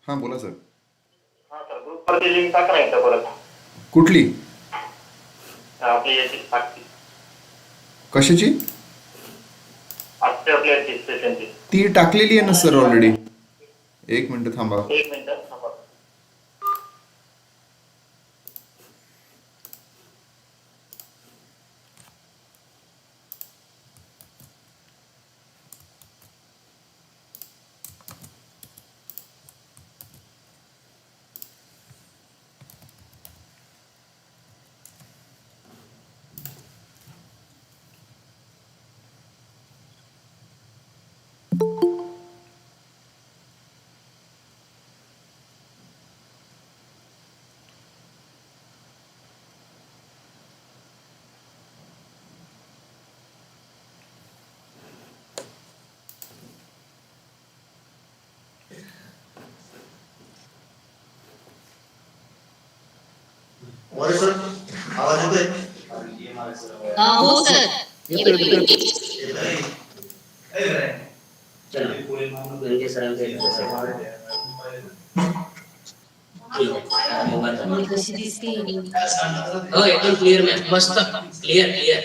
हां बोला सर. हा सर, ग्रुपवरती लिंक टाका ना एकदा परत. कुठली? आपली याची आजची कशाची? आजची आपली याची सेशनची. ती टाकलेली आहे ना सर ऑलरेडी. एक मिनिट थांबा. एक मिनिट थांबा. सर आवाज येतोय? हो सर. कशी दिसते? हो एकदम क्लिअर मॅम, मस्त क्लिअर क्लिअर.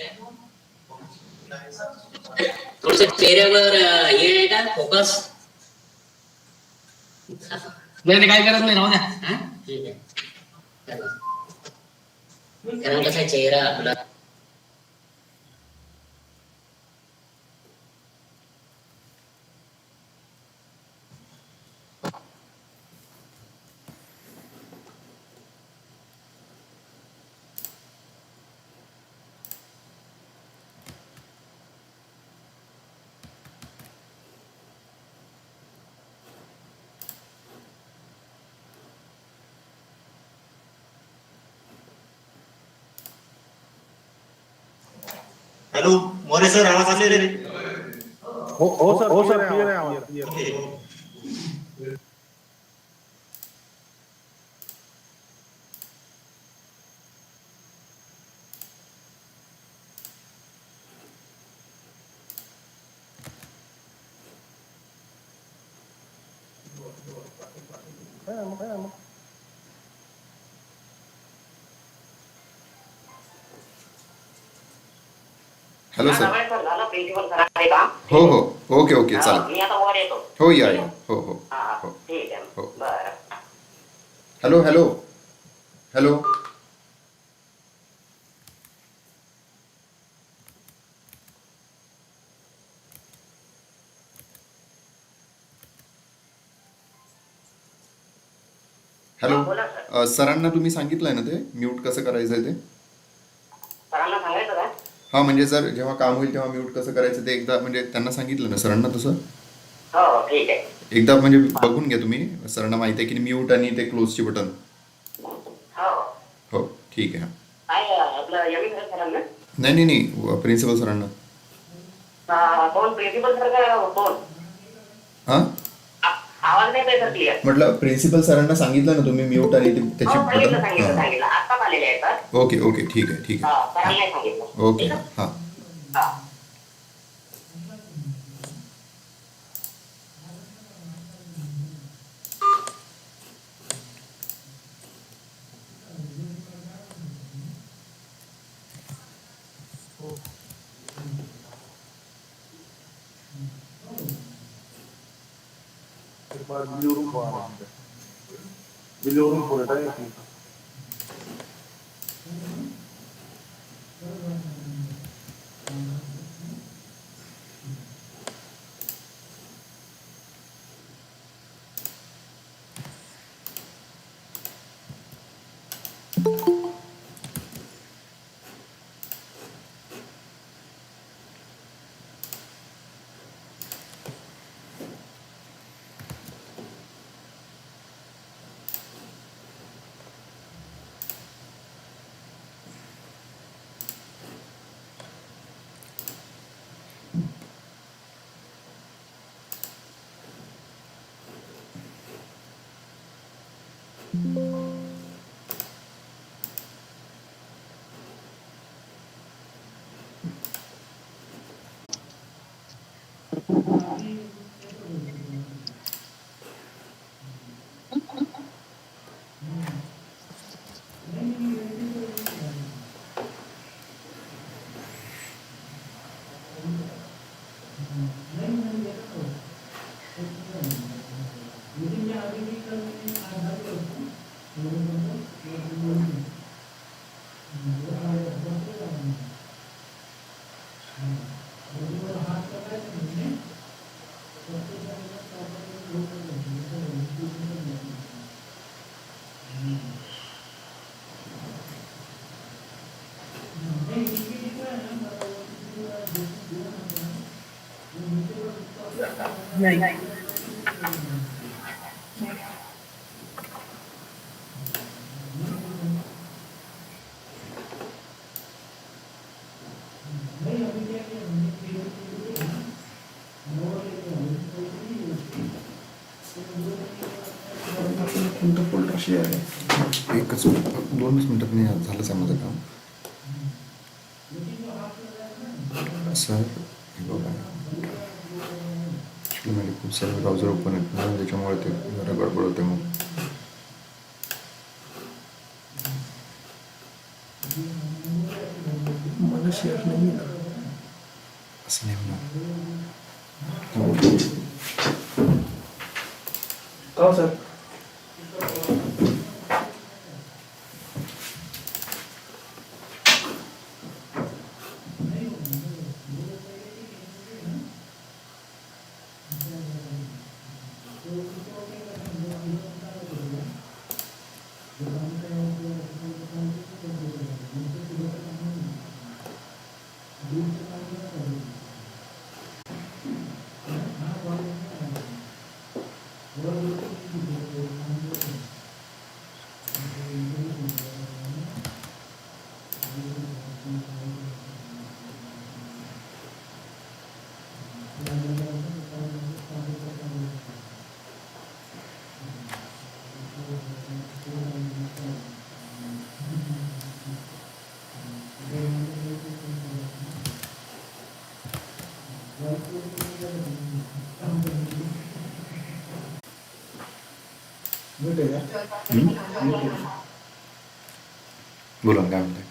थोडस चेहऱ्यावर हे आहे का फोकस? नाही काय करत नाही, राहू द्या. ठीक आहे. कारण कसा चेहरा आपला हॅलो मोरे सर, आवाज आले रे? हो सर क्लियर आहे आवाज. ओके. Hello sir. सर झालं, प्रिन्सिपल सर आहे का? हो हो ओके ओके चला. मी आता वर येतो. हो या या. हो हो हो ठीक आहे. हो. बरं. Hello hello hello. हॅलो. बोला सर. सरांना तुम्ही सांगितलंय ना ते म्यूट कसं करायचं आहे ते? सरांना सांगायचं का? हां म्हणजे जर जेव्हा काम होईल तेव्हा म्यूट कसं करायचं ते एकदा म्हणजे त्यांना सांगितलं ना सरांना तसं? हो ठीक आहे. एकदा म्हणजे बघून घ्या तुम्ही. सरांना माहिती आहे की म्यूट आणि ते क्लोजची बटन. हो. हो ठीक आहे. काय आपलं यमीन सरांना? नाही नाही नाही प्रिन्सिपल सरांना. कोण प्रिन्सिपल सर का कोण? हां आवाज नाही येत सर क्लिअर. म्हटलं प्रिन्सिपल सरांना सांगितलं ना तुम्ही म्यूट आणि त्याची हो सांगितलं बटन. सांगितलं हां सांगितलं. आत्ताच आलेले आहे सर. ओके ओके ठीक आहे ठीक आहे. सरांना नाही सांगितलं. ओके ठीक आहे? हां. हा. Biliyorum burada. कोणतं फोल्डर शेअर आहे? एकच 2च मिनिटात नाही झालंच आहे माझं काम. सर हे बघा, ॲक्च्युली खूप सारे ब्राउझर ओपन आहेत ना, त्याच्यामुळे ते जरा गडबड होते. मग मला शेअर नाही ना, असं नाही होणार. हो सर. बोला ना, काय म्हणताय?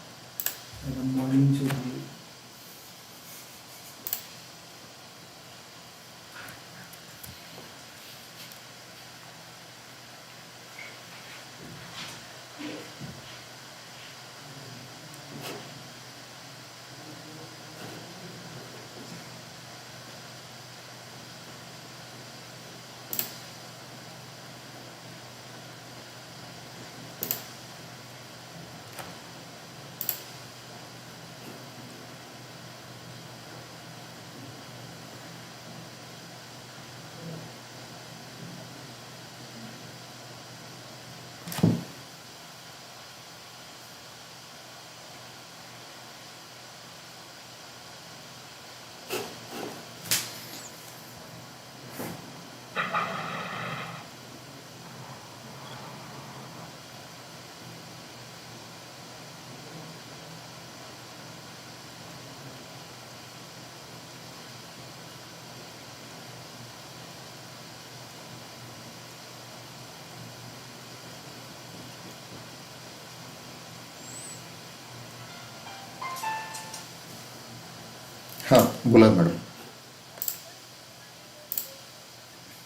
हां, बोला मॅडम.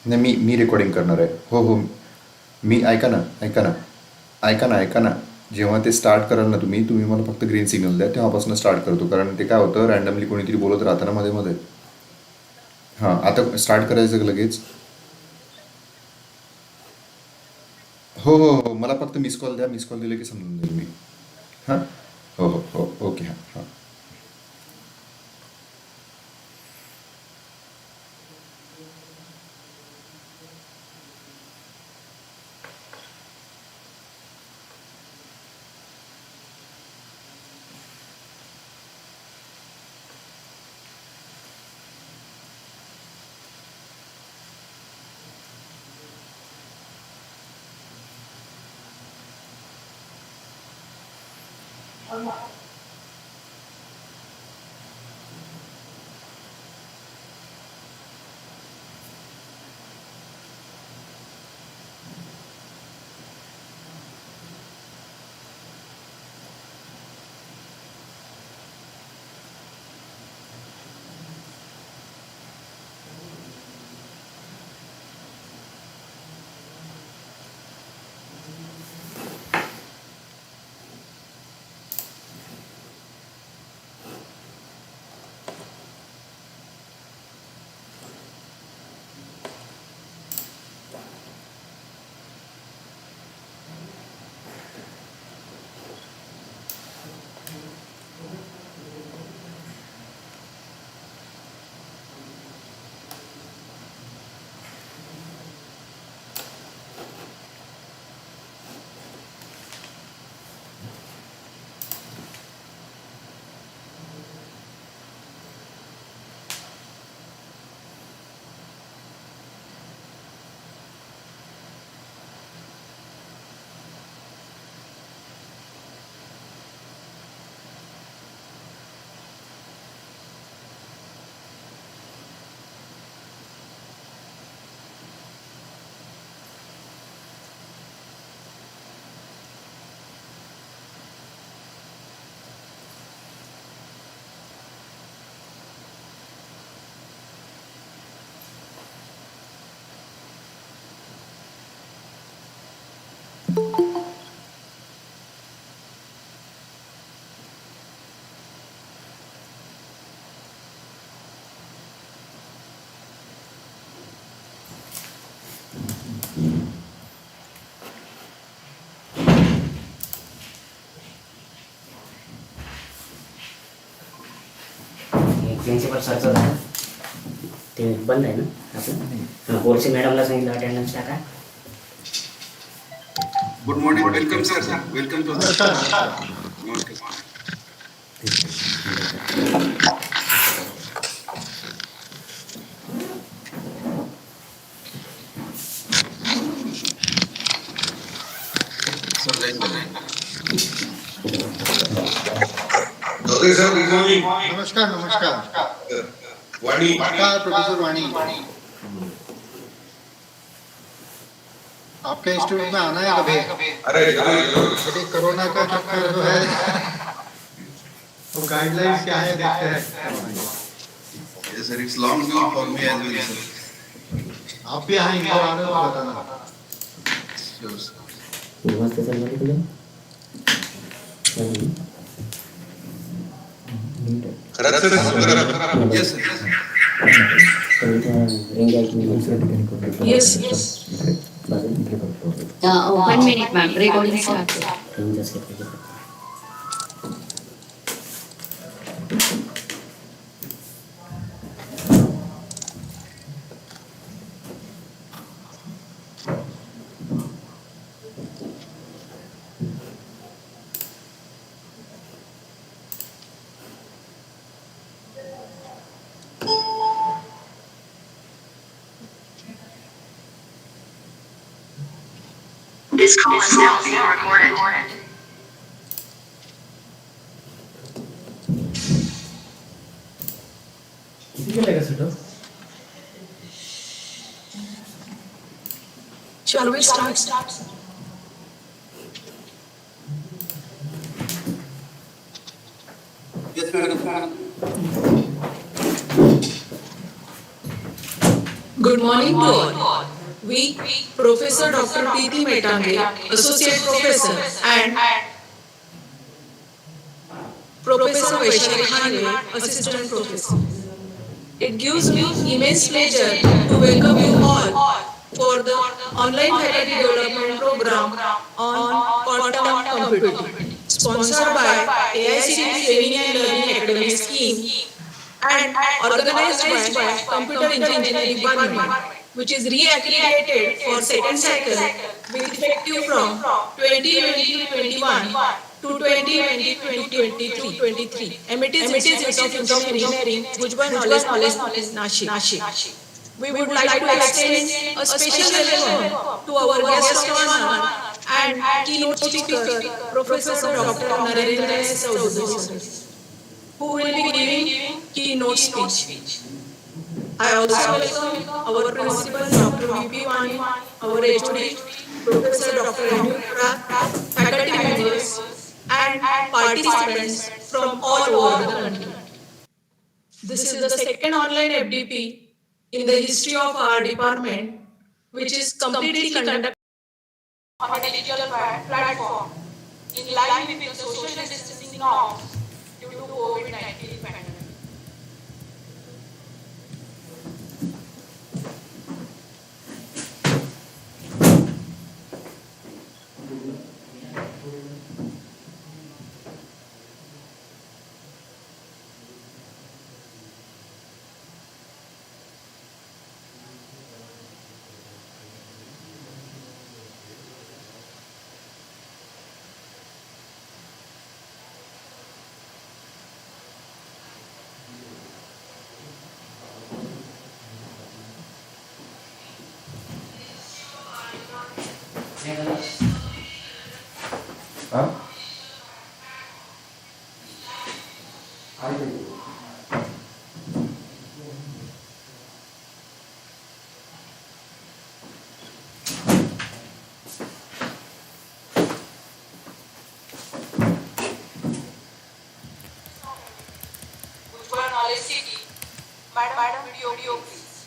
नाही, मी रेकॉर्डिंग करणार आहे. हो हो, मी ऐका ना, ऐका ना, ऐका ना, ऐका ना. जेव्हा ते स्टार्ट कराल ना, तुम्ही मला फक्त ग्रीन सिग्नल द्या, तेव्हापासून स्टार्ट करतो. कारण ते काय होतं, रॅन्डमली कोणीतरी बोलत राहतं ना मध्ये मध्ये. हां, आता स्टार्ट करायचं का लगेच? हो हो हो, मला फक्त मिस कॉल द्या. मिस कॉल दिले की समजून जाईल मी. हां, हो हो हो, ओके. हां हां. प्रिन्सिपल सरचं झालं ते बंद आहे ना आपलं बोर्डचे मॅडमला सांगितलं अटेंडन्स टाका. Good morning. Welcome, sir. Welcome to the okay. Sir, Okay, sir, good morning. नमस्कार नमस्कार. Wani. नमस्कार प्रोफेसर वाणी. आपके इंस्टीट्यूट में आना है कभी? अरे जरूर. अभी कोरोना का चक्कर जो है तो गाइडलाइंस क्या है देखते हैं. Yes, sir. It's long week for me as well, sir. आप भी यहाँ इंदौर आ रहे हो तो बताना. Sure, sir. नमस्ते सर बोलिए तुझे. खरंच sir. Yes, sir. Yes, yes. 1 minute, ma'am. Recording started. This call is now being recorded. Shall we start? Yes, madam. Good morning to all. We, Professor Dr. P.T. Metange, Associate Professor, and Professor Vaishali Hanve, Assistant Professor. It gives me immense pleasure to welcome you all for the online faculty development program on quantum computing, sponsored by AICTE Training and Learning Academy Scheme and organized by Computer Engineering Department, which is reaccredited for second cycle with effective from 2020-21 to 2020-2023. MIT's Institute of Engineering, Bhujbal Knowledge, Nashik. We would like to extend a special welcome to our guest of honor and keynote speaker, Professor Dr. Narendra S. Chaudhary, who will be giving keynote speech. I also welcome our principal, Dr. V.P. Wani, our HOD, Professor Dr. Prat, faculty members, and participants from all over the country. This is the second online FDP in the history of our department, which is completely conducted on a digital platform in line with the social distancing norms due to COVID-19 pandemic. हाँ Bhujbal Knowledge City. Madam, video please.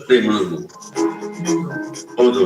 ते म्हणून ಹೌದು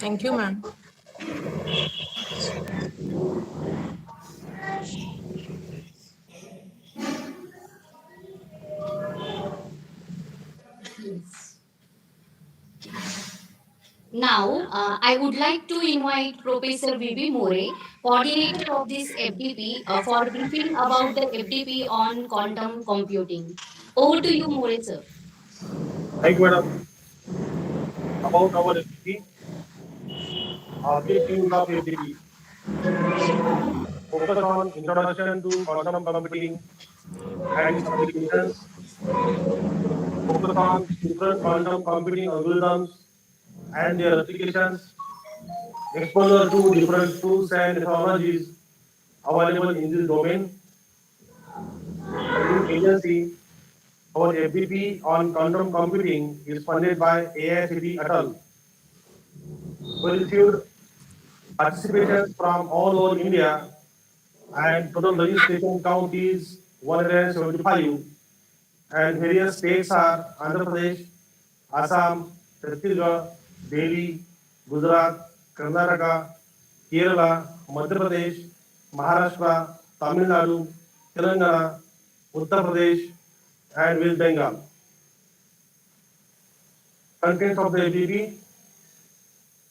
Thank you, ma'am. Now, I would like to invite Professor V.B. More, coordinator of this FDP, for briefing about the FDP on quantum computing. Over to you, More, sir. Thank you, madam. About our FDP, objectives of FDP focus on introduction to quantum computing and its applications, focus on different quantum computing algorithms and their applications, exposure to different tools and technologies available in this domain. The new agency, our FDP on quantum computing, is funded by AICTE ATAL. We received participations from all over India, and total registration count is 175, and various states are Andhra Pradesh, Assam, Chhattisgarh, Delhi, Gujarat, Karnataka, Kerala, Madhya Pradesh, Maharashtra, Tamil Nadu, Telangana, Uttar Pradesh, and West Bengal. Contents of the FDP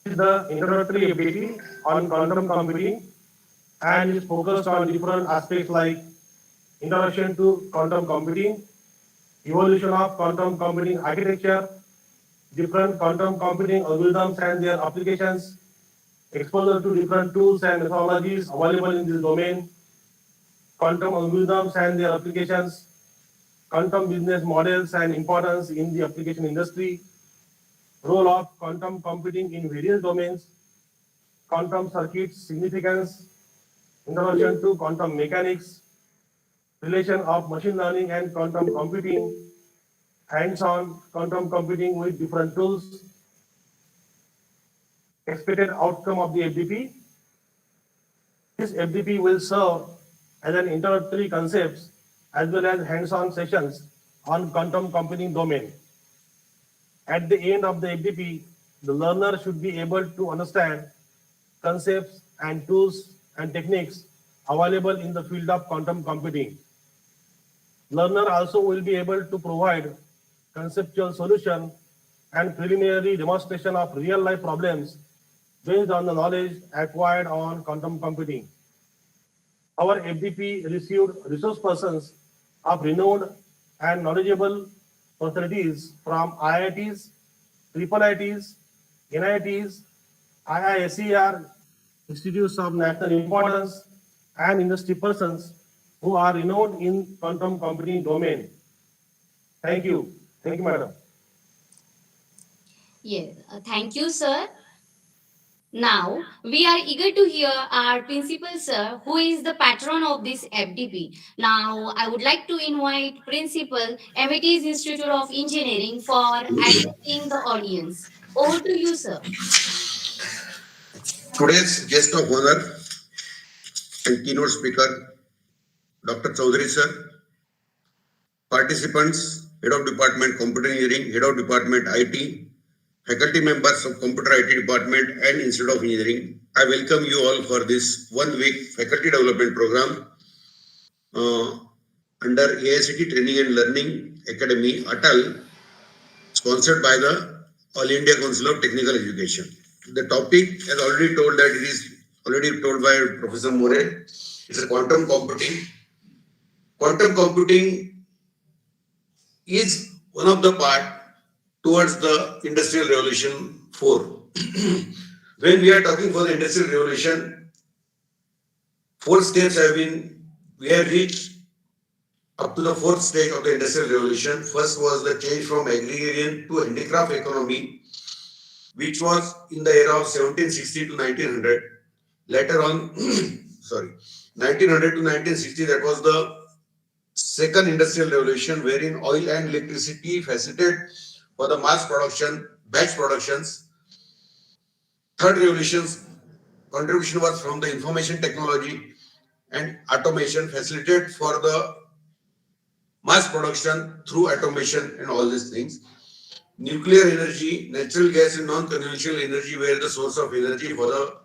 is the introductory FDP on quantum computing and is focused on different aspects like introduction to quantum computing, evolution of quantum computing architecture, different quantum computing algorithms and their applications, exposure to different tools and methodologies available in this domain, quantum algorithms and their applications, quantum business models and importance in the application industry, role of quantum computing in various domains, quantum circuits significance, introduction to quantum mechanics, relation of machine learning and quantum computing, hands-on quantum computing with different tools, expected outcome of the FDP. This FDP will serve as an introductory concepts as well as hands-on sessions on quantum computing domain. At the end of the FDP, the learner should be able to understand concepts and tools and techniques available in the field of quantum computing. Learner also will be able to provide conceptual solution and preliminary demonstration of real-life problems based on the knowledge acquired on quantum computing. Our FDP received resource persons of renowned and knowledgeable personalities from IITs, triple IITs, NITs, IISER, institutes of national importance, and industry persons who are renowned in quantum computing domain. Thank you. Thank you, madam. Yes, thank you, sir. Now, we are eager to hear our principal, sir, who is the patron of this FDP. Now, I would like to invite Principal, MIT's Institute of Engineering, for addressing the audience. Over to you, sir. Today's guest of honor and keynote speaker, Dr. Chaudhary sir, participants, Head of Department Computer Engineering, Head of Department IT, faculty members of Computer IT Department and Institute of Engineering. I welcome you all for this 1 week faculty development program under AICT Training and Learning Academy, ATAL, sponsored by the All India Council of Technical Education. The topic, as already told, that it is already told by Professor More, it's a quantum computing. Quantum computing is one of the part towards the Industrial Revolution 4. When we are talking for the Industrial Revolution, 4 steps we have reached up to the 4th stage of the Industrial Revolution. First was the change from agrarian to handicraft economy, which was in the era of 1760 to 1900. Later on, 1900 to 1960, that was the second industrial revolution, wherein oil and electricity facilitated for the mass production, batch productions. Third revolution's contribution was from the information technology and automation, facilitated for the mass production through automation and all these things. Nuclear energy, natural gas and non-conventional energy were the source of energy for the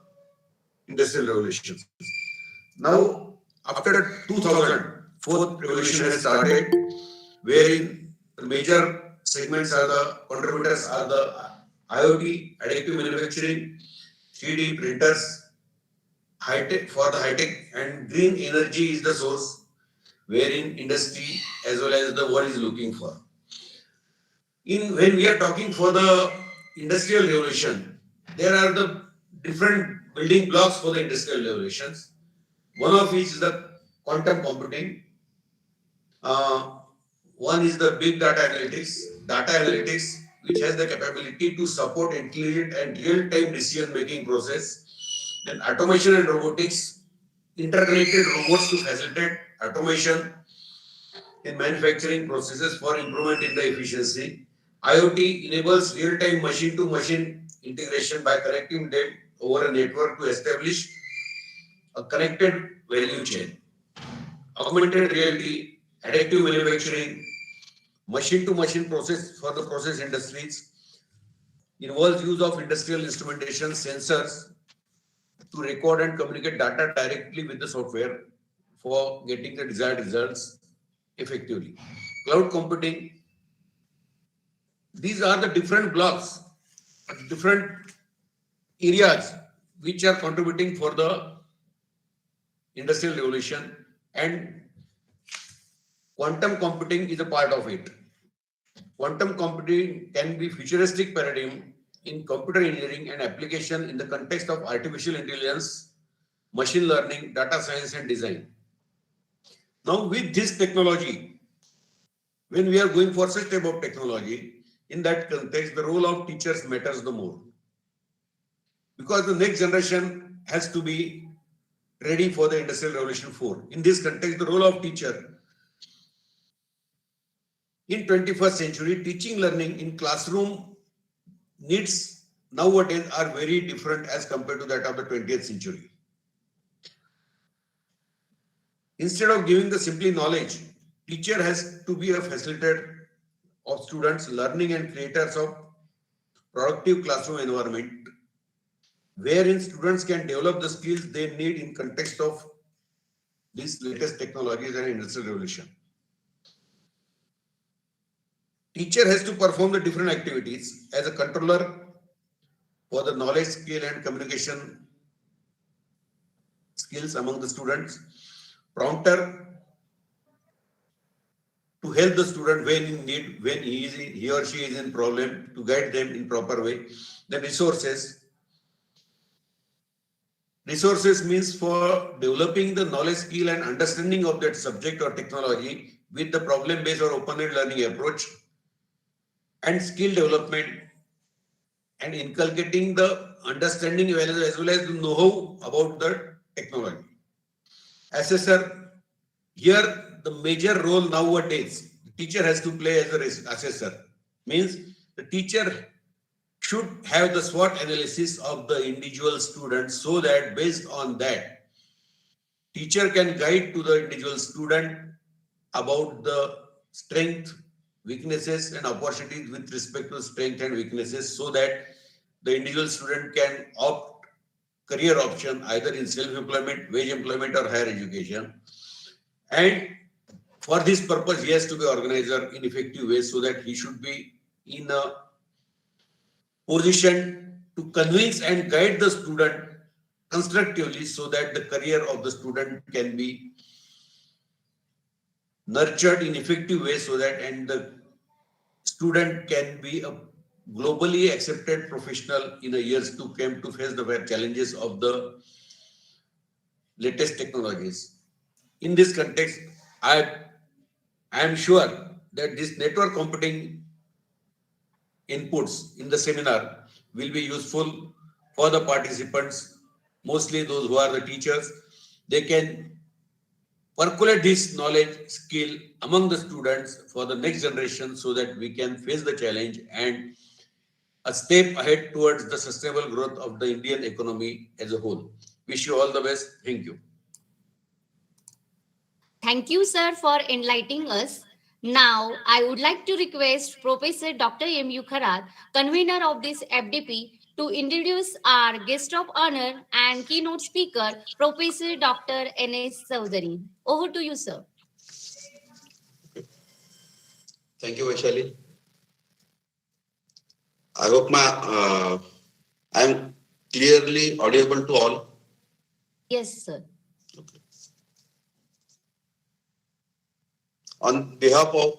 industrial revolution. Now, after 2000, fourth revolution has started, wherein the major segments are the contributors are the IoT, additive manufacturing, 3D printers, high-tech for the high-tech, and green energy is the source wherein industry as well as the world is looking for. When we are talking for the industrial revolution, there are the different building blocks for the industrial revolutions. One of which is the quantum computing. One is the big data analytics, which has the capability to support intelligent and real-time decision-making process. Then automation and robotics, interconnected robots to facilitate automation in manufacturing processes for improvement in the efficiency. IoT enables real-time machine-to-machine integration by connecting them over a network to establish a connected value chain. Augmented reality, additive manufacturing, machine-to-machine process for the process industries involves use of industrial instrumentation sensors to record and communicate data directly with the software for getting the desired results effectively. Cloud computing, these are the different blocks, different areas which are contributing for the industrial revolution, and quantum computing is a part of it. Quantum computing can be futuristic paradigm in computer engineering and application in the context of artificial intelligence, machine learning, data science, and design. Now, with this technology, when we are going for such type of technology, in that context, the role of teachers matters the more. Because the next generation has to be ready for the Industrial Revolution 4. In this context, the role of teacher in 21st century, teaching learning in classroom needs nowadays are very different as compared to that of the 20th century. Instead of giving the simply knowledge, teacher has to be a facilitator of students' learning and creators of productive classroom environment, wherein students can develop the skills they need in context of these latest technologies and industrial revolution. Teacher has to perform the different activities as a controller for the knowledge, skill, and communication skills among the students, prompter to help the student when in need, when he or she is in problem, to guide them in proper way. The resources. Resources means for developing the knowledge, skill, and understanding of that subject or technology with the problem-based or open-ended learning approach, and skill development and inculcating the understanding as well as the know-how about the technology. Assessor, here the major role nowadays, the teacher has to play as an assessor. Means the teacher should have the SWOT analysis of the individual student so that based on that, teacher can guide to the individual student about the strength, weaknesses, and opportunities with respect to strength and weaknesses so that the individual student can opt career option either in self-employment, wage employment, or higher education. And for this purpose, he has to be organizer in effective ways so that he should be in a position to convince and guide the student constructively so that the career of the student can be nurtured in effective way so that and the student can be a globally accepted professional in the years to come to face the challenges of the latest technologies. In this context, I am sure that this network computing inputs in the seminar will be useful for the participants, mostly those who are the teachers. They can percolate this knowledge skill among the students for the next generation so that we can face the challenge and a step ahead towards the sustainable growth of the Indian economy as a whole. Wish you all the best. Thank you. Thank you, sir, for enlightening us. Now, I would like to request Professor Dr. M.U. Kharat, convener of this FDP, to introduce our guest of honor and keynote speaker, Professor Dr. N.S. Chowdhury. Over to you, sir. Thank you, Vaishali. I hope I am clearly audible to all. Yes, sir. Okay. On behalf of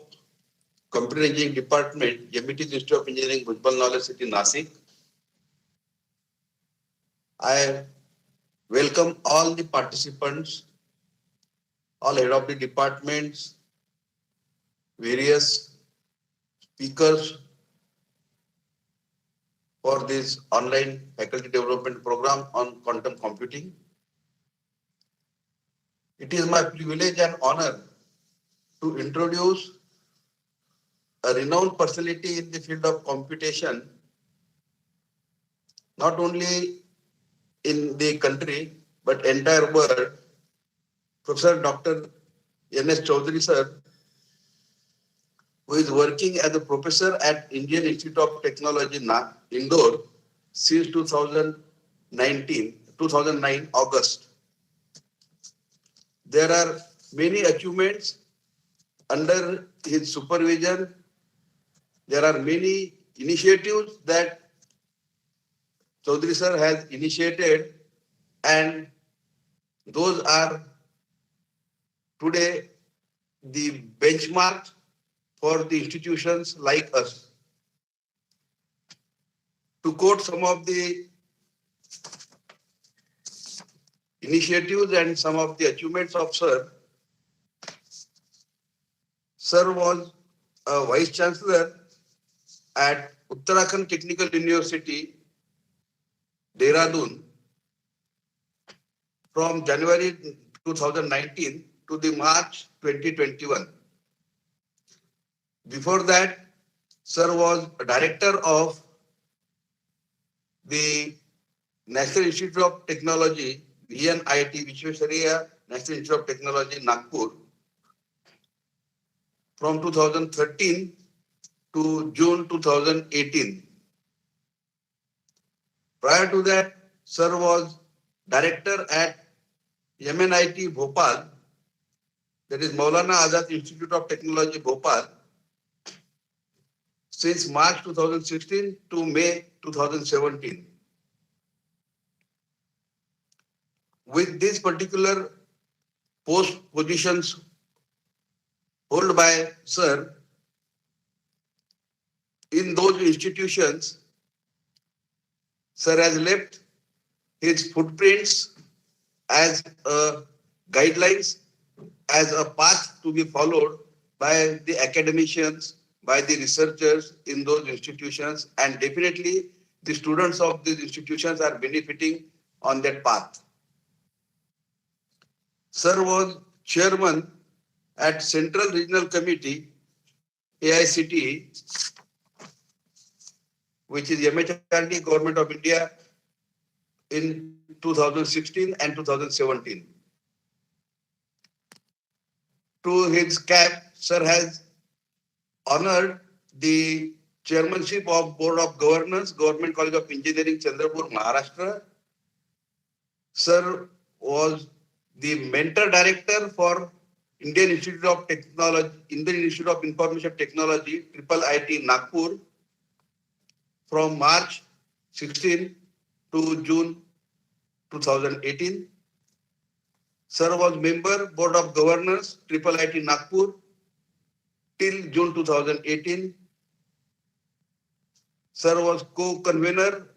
Computer Engineering Department, MIT Institute of Engineering, Bhujbal Knowledge City, Nasik, I welcome all the participants, all head of the departments, various speakers for this online faculty development program on quantum computing. It is my privilege and honor to introduce a renowned personality in the field of computation, not only in the country, but entire world, Professor Dr. N.S. Chowdhury, sir, who is working as a professor at Indian Institute of Technology, Indore, since 2009, August. There are many achievements under his supervision. There are many initiatives that Chowdhury sir has initiated, and those are today the benchmark for the institutions like us. to quote some of the initiatives and some of the achievements of Sir. Sir was a Vice Chancellor at Uttarakhand Technical University, Dehradun, from January 2019 to the March 2021. Before that, Sir was a director of the National Institute of Technology, VNIT, Vishwesvaraya National Institute of Technology, Nagpur, from 2013 to June 2018. Prior to that, Sir was director at MNIT Bhopal, that is Maulana Azad Institute of Technology, Bhopal, since March 2016 to May 2017. With these particular post positions held by Sir, in those institutions, Sir has left his footprints as a guidelines, as a path to be followed by the academicians, by the researchers in those institutions, and definitely the students of these institutions are benefiting on that path. Sir was chairman at Central Regional Committee, AICTE, which is MHRD Government of India, in 2016 and 2017. To his cap, Sir has honored the chairmanship of Board of Governors, Government College of Engineering, Chandrapur, Maharashtra. Sir was the mentor director for Indian Institute of Technology, Indian Institute of Information Technology, IIIT Nagpur, from March 16 to June 2018. Sir was member Board of Governors, IIIT Nagpur, till June 2018. Sir was co-convener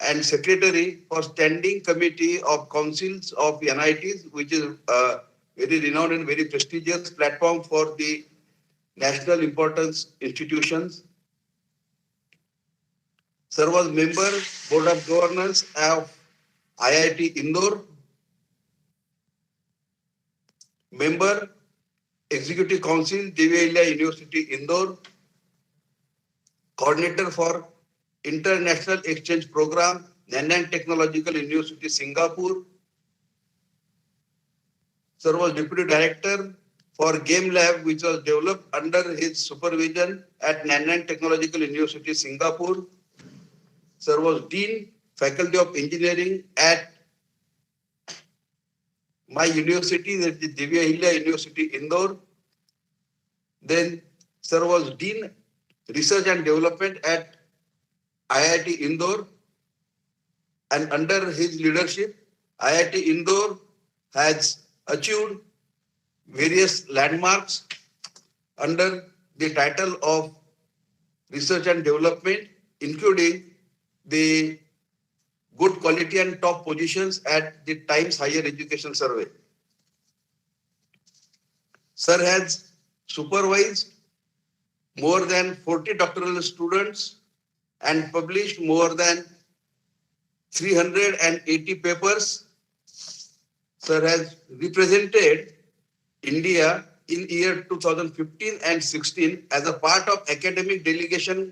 and secretary for Standing Committee of Councils of NITs, which is a very renowned and very prestigious platform for the national importance institutions. Sir was member Board of Governors of IIT Indore, member Executive Council, Devi University Indore, coordinator for International Exchange Program, Nanyang Technological University, Singapore. Sir was Deputy Director for Game Lab, which was developed under his supervision at Nanyang Technological University, Singapore. Sir was Dean, Faculty of Engineering at my university, that is Devi University, Indore. Then Sir was Dean, Research and Development at IIT Indore, and under his leadership, IIT Indore has achieved various landmarks under the title of Research and Development, including the good quality and top positions at the Times Higher Education Survey. Sir has supervised more than 40 doctoral students and published more than 380 papers. Sir has represented India in year 2015 and 16 as a part of academic delegation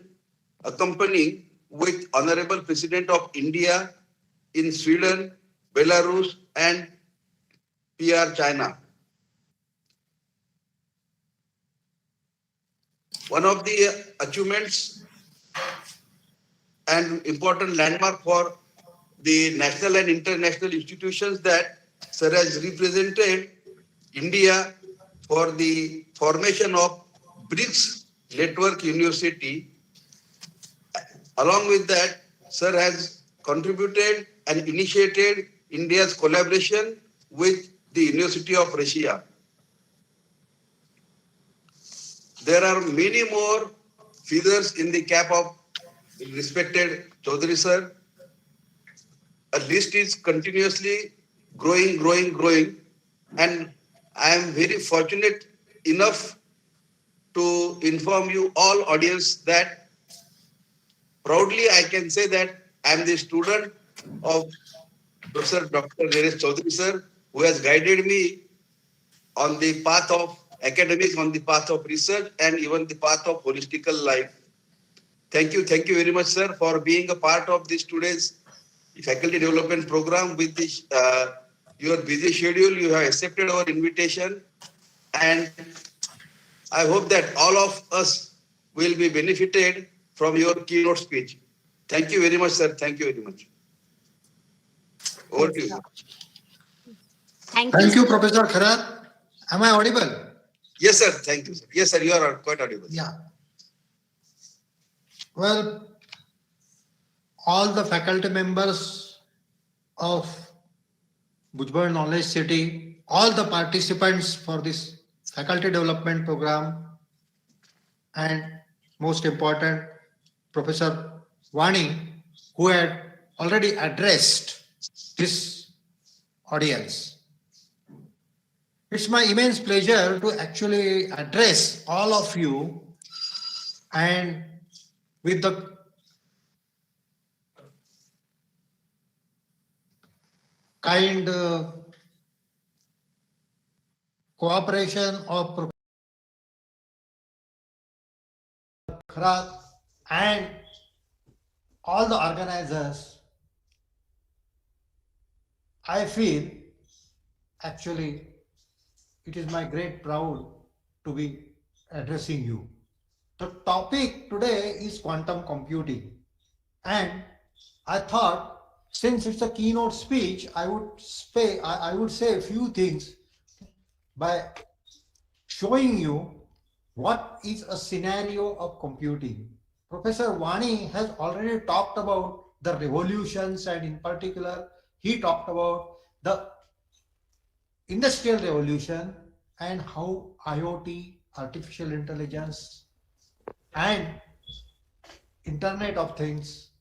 accompanying with Honorable President of India in Sweden, Belarus, and PR China. One of the achievements and important landmark for the national and international institutions that Sir has represented India for the formation of BRICS Network University. Along with that, Sir has contributed and initiated India's collaboration with the University of Russia. There are many more feathers in the cap of respected Chaudhary sir, a list is continuously growing, and I am very fortunate enough to inform you all audience that proudly I can say that I am the student of Professor Dr. Neeraj Chaudhary sir, who has guided me on the path of academics, on the path of research, and even the path of holistical life. Thank you very much, sir, for being a part of this today's faculty development program. With this, your busy schedule, you have accepted our invitation, and I hope that all of us will be benefited from your keynote speech. Thank you very much, sir. Thank you very much. Over to you. Thank Thank you, you. Professor Kharat. Am I audible? Yes, sir. Thank you, sir. Yes, sir. You are quite audible. Yeah. Well, all the faculty members of Bhujbal Knowledge City, all the participants for this faculty development program, and most important, Professor Vani, who had already addressed this audience. It's my immense pleasure to actually address all of you, and with the kind cooperation of Professor Kharat and all the organizers, I feel actually it is my great proud to be addressing you. The topic today is quantum computing, and I thought since it's a keynote speech, I would say a few things by showing you what is a scenario of computing. Professor Vani has already talked about the revolutions, and in particular, he talked about the industrial revolution and how IoT, artificial intelligence, and Internet of Things,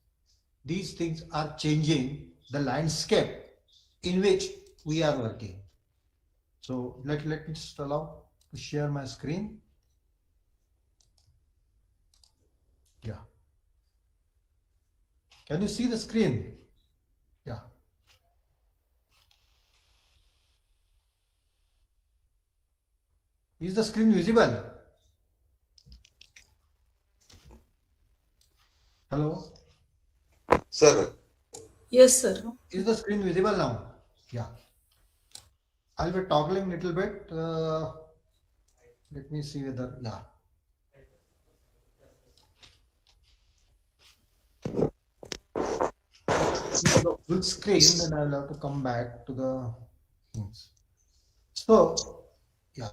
these things are changing the landscape in which we are working. So let me just allow to share my screen. Yeah. Can you see the screen? Yeah. Is the screen visible? Hello? Sir. Yes, sir. Is the screen visible now? Yeah. I'll be toggling little bit. Let me see whether, yeah. Full screen, then I'll have to come back to the things. So, yeah.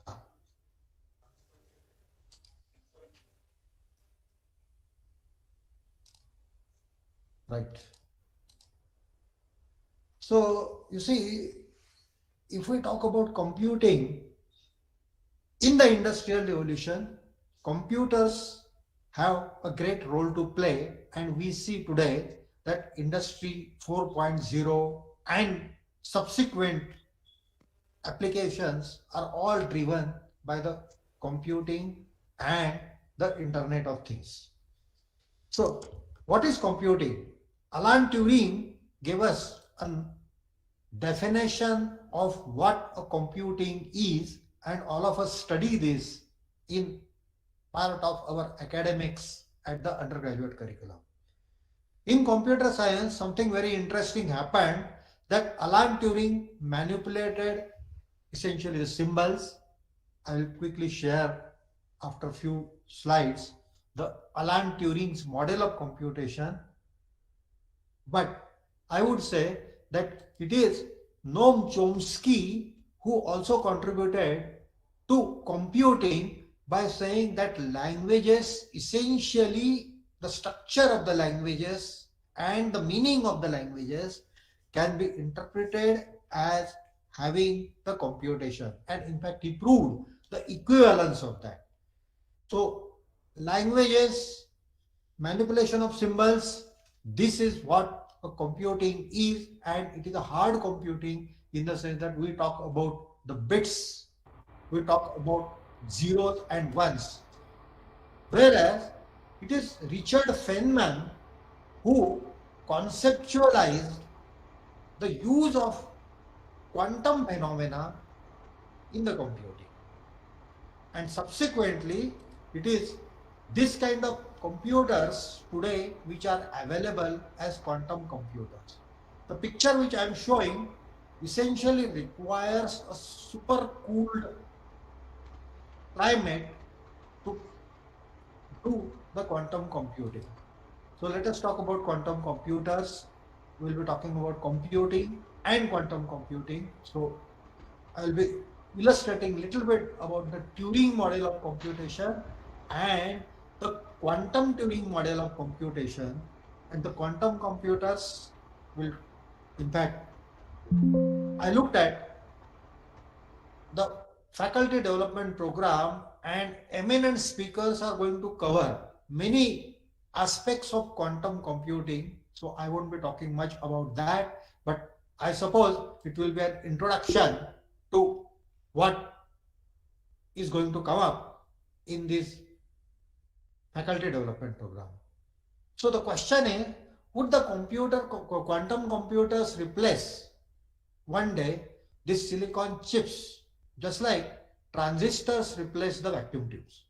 Right. So, you see, if we talk about computing in the industrial revolution, computers have a great role to play, and we see today that Industry 4.0 and subsequent applications are all driven by the computing and the Internet of Things. So, what is computing? Alan Turing gave us a definition of what a computing is, and all of us study this in part of our academics at the undergraduate curriculum. In computer science, something very interesting happened, that Alan Turing manipulated essentially the symbols. I will quickly share after a few slides the Alan Turing's model of computation. But I would say that it is Noam Chomsky who also contributed to computing by saying that languages, essentially the structure of the languages and the meaning of the languages, can be interpreted as having the computation, and in fact he proved the equivalence of that. So languages manipulation of symbols. This is what a computing is, and it is a hard computing in the sense that we talk about the bits, we talk about zeros and ones. Whereas it is Richard Feynman who conceptualized the use of quantum phenomena in the computing. And subsequently, it is this kind of computers today which are available as quantum computers. The picture which I am showing essentially requires a super cooled climate to do the quantum computing. So let us talk about quantum computers. We'll be talking about computing and quantum computing. So I'll be illustrating a little bit about the Turing model of computation and the quantum Turing model of computation, and the quantum computers will, in fact, I looked at the faculty development program, and eminent speakers are going to cover many aspects of quantum computing. So I won't be talking much about that, but I suppose it will be an introduction to what is going to come up in this faculty development program. So the question is, would the quantum computers replace one day these silicon chips, just like transistors replace the vacuum tubes?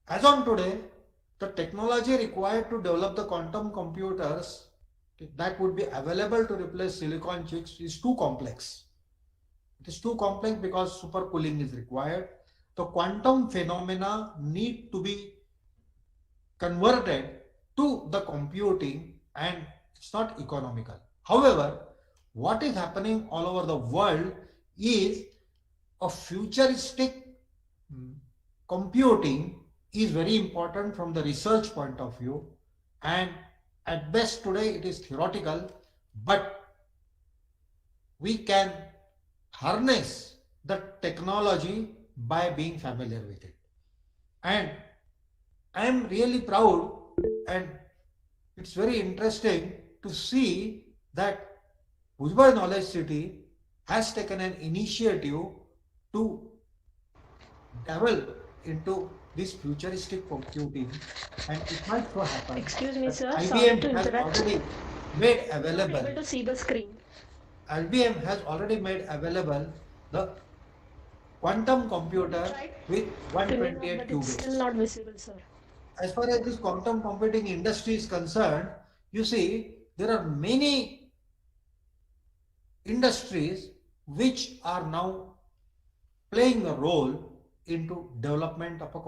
As on today, the technology required to develop the quantum computers that would be available to replace silicon chips is too complex. It is too complex because supercooling is required. The quantum phenomena need to be converted to the computing, and it's not economical. However, what is happening all over the world is a futuristic computing is very important from the research point of view, and at best today it is theoretical, but we can harness the technology by being familiar with it. And I am really proud, and it's very interesting to see that Bhujbal Knowledge City has taken an initiative to delve into this futuristic computing, and it might so happen. Excuse me, sir. Sorry IBM to has interrupt. already made I'm available. able to see the screen. IBM has already made available the quantum computer with Filling up, 128 but it's still qubits. not visible, sir. As far as this quantum computing industry is concerned, you see, there are many industries which are now playing a role into development of a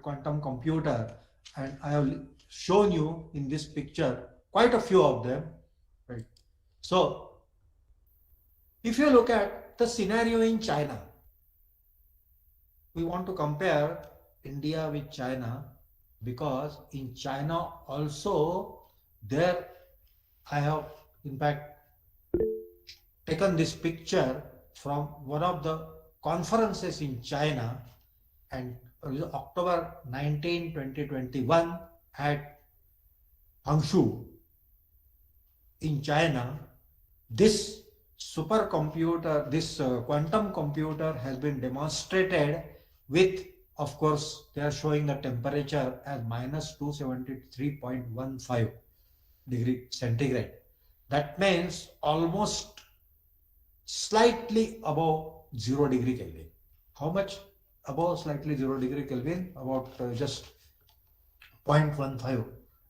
quantum computer, and I have shown you in this picture quite a few of them, right? So if you look at the scenario in China, we want to compare India with China, because in China also there I have in fact taken this picture from one of the conferences in China, and October 19, 2021 at Hangzhou in China. This supercomputer, this quantum computer has been demonstrated with, of course, they are showing the temperature as minus 273.15 degree centigrade. That means almost slightly above 0 degree Kelvin. How much above slightly 0 degree Kelvin? About just 0.15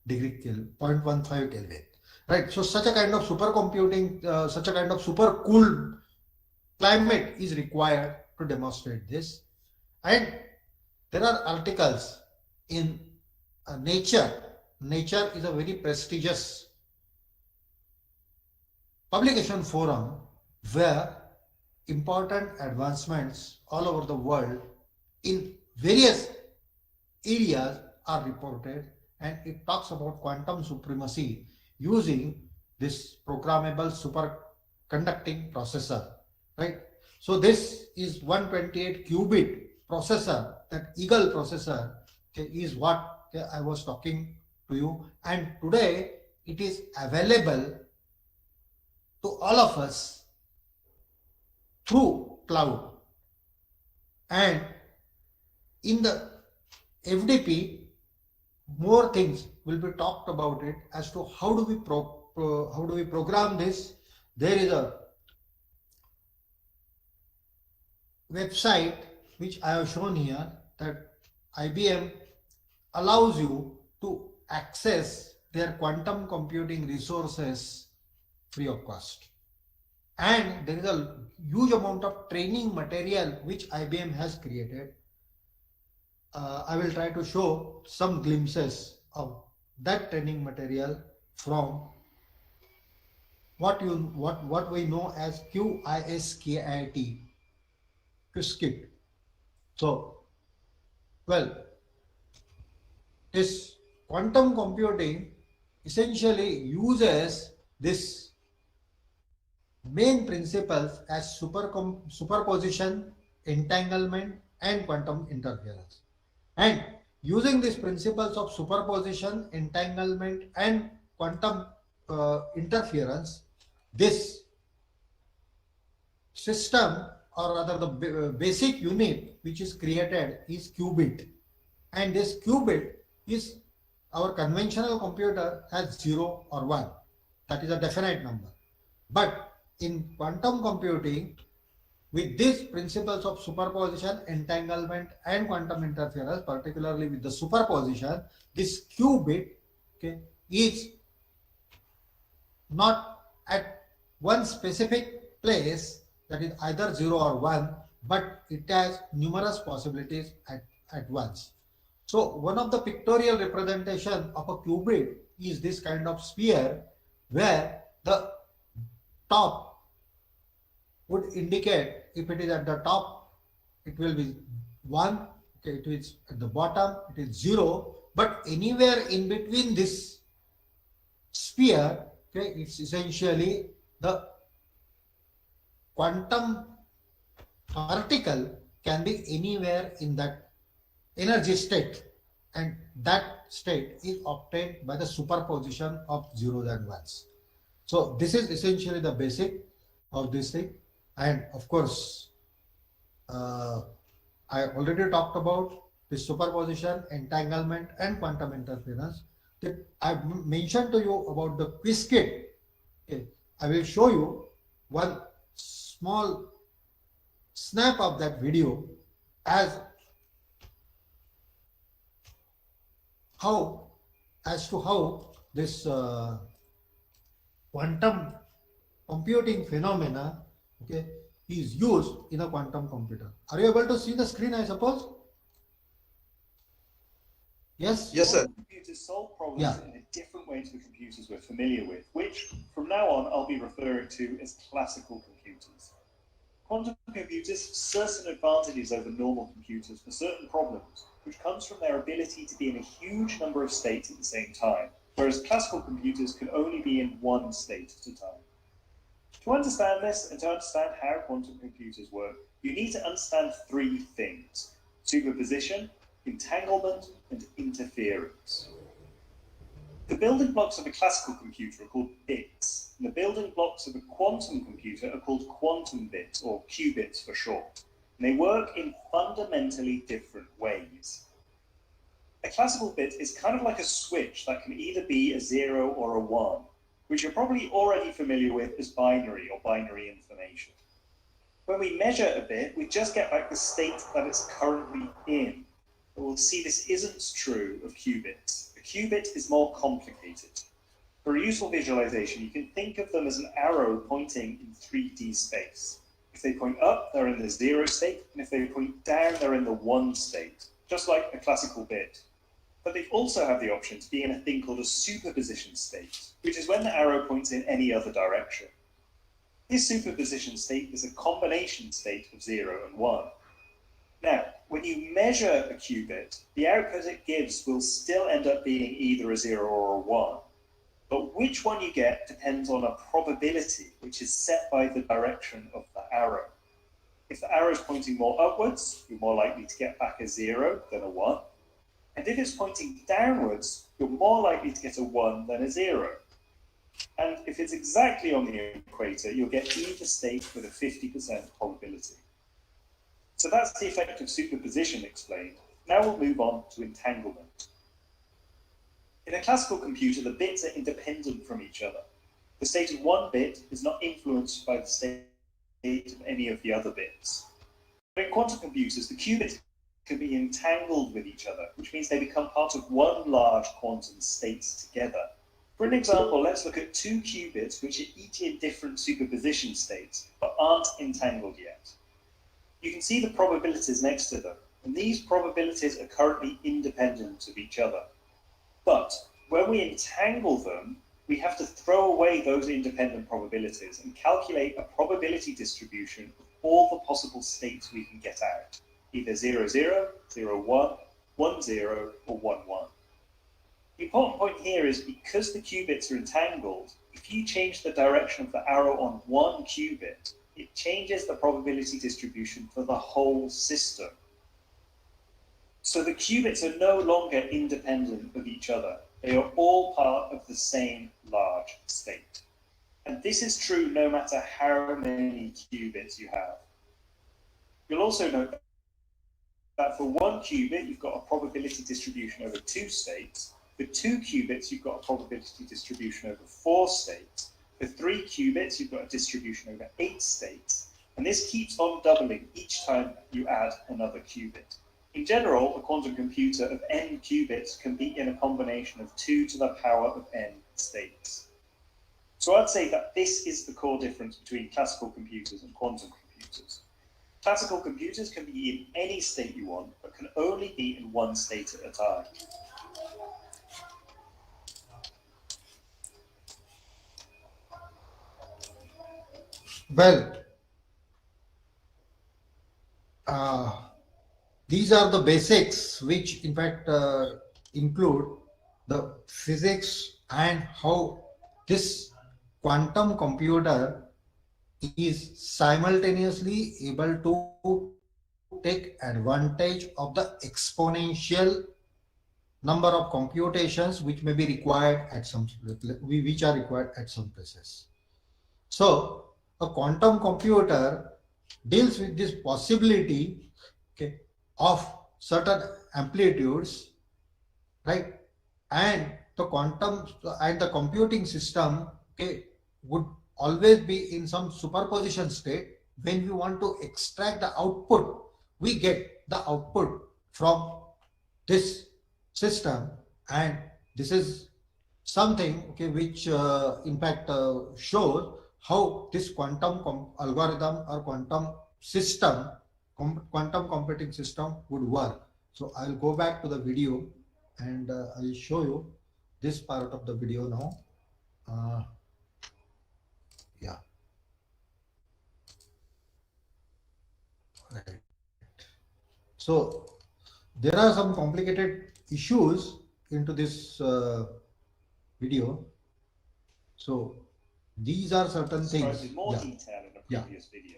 degree Kelvin, 0.15 Kelvin. Right. So such a kind of supercomputing, such a kind of super cool climate is required to demonstrate this. And there are articles in Nature. Nature is a very prestigious publication forum where important advancements all over the world in various areas are reported, and it talks about quantum supremacy using this programmable superconducting processor, right? So this is 128 qubit processor, that Eagle processor is what I was talking to you, and today it is available to all of us through cloud. And in the FDP, more things will be talked about it as to how do we program this. There is a website which I have shown here, that IBM allows you to access their quantum computing resources free of cost. And there is a huge amount of training material which IBM has created. I will try to show some glimpses of that training material from what we know as QISKIT, QISKIT. So, well, this quantum computing essentially uses this main principles as superposition, entanglement, and quantum interference. And using these principles of superposition, entanglement, and quantum interference, this system, or rather the basic unit which is created, is qubit. And this qubit is, our conventional computer has 0 or 1. That is a definite number. But in quantum computing, with these principles of superposition, entanglement, and quantum interference, particularly with the superposition, this qubit, okay, is not at one specific place, that is either 0 or 1, but it has numerous possibilities at once. So one of the pictorial representation of a qubit is this kind of sphere, where the top would indicate, if it is at the top, it will be 1, okay, it is at the bottom, it is 0, but anywhere in between this sphere, okay, it's essentially the quantum particle can be anywhere in that energy state, and that state is obtained by the superposition of zeros and ones. So this is essentially the basic of this thing. And of course, I already talked about the superposition, entanglement, and quantum interference. That I mentioned to you about the Qiskit. Okay, I will show you one small snap of that video as to how this quantum computing phenomena, okay, is used in a quantum computer. Are you able to see the screen, I suppose? Yes? Yes, sir. Computers solve problems in a different way to the computers we're familiar with, which from now on I'll be referring to as classical computers. Quantum computers have certain advantages over normal computers for certain problems, which comes from their ability to be in a huge number of states at the same time, whereas classical computers can only be in one state at a time. To understand this and to understand how quantum computers work, you need to understand three things: superposition, entanglement, and interference. The building blocks of a classical computer are called bits, and the building blocks of a quantum computer are called quantum bits, or qubits for short, and they work in fundamentally different ways. A classical bit is kind of like a switch that can either be a 0 or a 1, which you're probably already familiar with as binary or binary information. When we measure a bit, we just get back the state that it's currently in. But we'll see this isn't true of qubits. A qubit is more complicated. For a useful visualization, you can think of them as an arrow pointing in 3D space. If they point up, they're in the 0 state, and if they point down, they're in the 1 state, just like a classical bit. But they also have the option to be in a thing called a superposition state, which is when the arrow points in any other direction. This superposition state is a combination state of 0 and 1. Now, when you measure a qubit, the output it gives will still end up being either a 0 or a 1. But which one you get depends on a probability, which is set by the direction of the arrow. If the arrow is pointing more upwards, you're more likely to get back a 0 than a 1. And if it's pointing downwards, you're more likely to get a 1 than a 0. And if it's exactly on the equator, you'll get either state with a 50% probability. So that's the effect of superposition explained. Now we'll move on to entanglement. In a classical computer, the bits are independent from each other. The state of one bit is not influenced by the state of any of the other bits. But in quantum computers, the qubits can be entangled with each other, which means they become part of one large quantum state together. For an example, let's look at two qubits which are each in different superposition states, but aren't entangled yet. You can see the probabilities next to them, and these probabilities are currently independent of each other. But when we entangle them, we have to throw away those independent probabilities and calculate a probability distribution of all the possible states we can get out, either 0, 0, 0, 1, 1, 0, or 1, 1. The important point here is because the qubits are entangled, if you change the direction of the arrow on one qubit, it changes the probability distribution for the whole system. So the qubits are no longer independent of each other. They are all part of the same large state. And this is true no matter how many qubits you have. You'll also note that for one qubit, you've got a probability distribution over two states. For two qubits, you've got a probability distribution over 4 states. For 3 qubits, you've got a distribution over 8 states. And this keeps on doubling each time you add another qubit. In general, a quantum computer of n qubits can be in a combination of 2 to the power of n states. So I'd say that this is the core difference between classical computers and quantum computers. Classical computers can be in any state you want, but can only be in one state at a time. Well, these are the basics which in fact include the physics and how this quantum computer is simultaneously able to take advantage of the exponential number of computations which may be required at some places. So a quantum computer deals with this possibility, okay, of certain amplitudes, right? And the quantum and the computing system, okay, would always be in some superposition state. When we want to extract the output, we get the output from this system, and this is something, okay, which in fact shows how this quantum algorithm or quantum system, quantum computing system would work. So I'll go back to the video and I'll show you this part of the video now. Yeah. Right. So there are some complicated issues into this video. So these are certain things. In more detail in the previous video.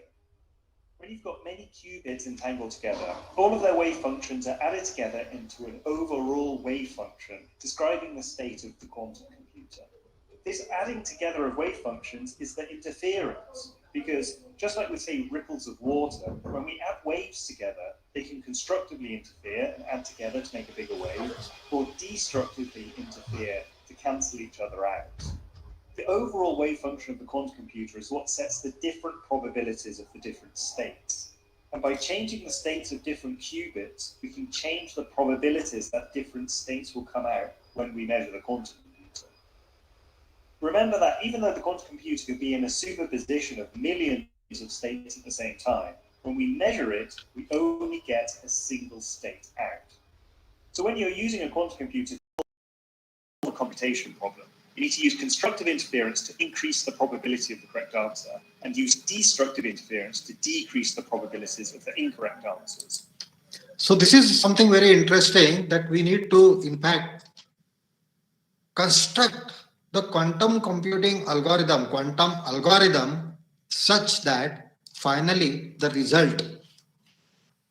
When you've got many qubits entangled together, all of their wave functions are added together into an overall wave function describing the state of the quantum computer. This adding together of wave functions is the interference, because just like we say ripples of water, when we add waves together, they can constructively interfere and add together to make a bigger wave, or destructively interfere to cancel each other out. The overall wave function of the quantum computer is what sets the different probabilities of the different states. And by changing the states of different qubits, we can change the probabilities that different states will come out when we measure the quantum computer. Remember that even though the quantum computer could be in a superposition of millions of states at the same time, when we measure it, we only get a single state out. So when you're using a quantum computer to solve a computation problem, you need to use constructive interference to increase the probability of the correct answer, and use destructive interference to decrease the probabilities of the incorrect answers. So this is something very interesting, that we need to, in fact, construct the quantum computing algorithm, such that finally the result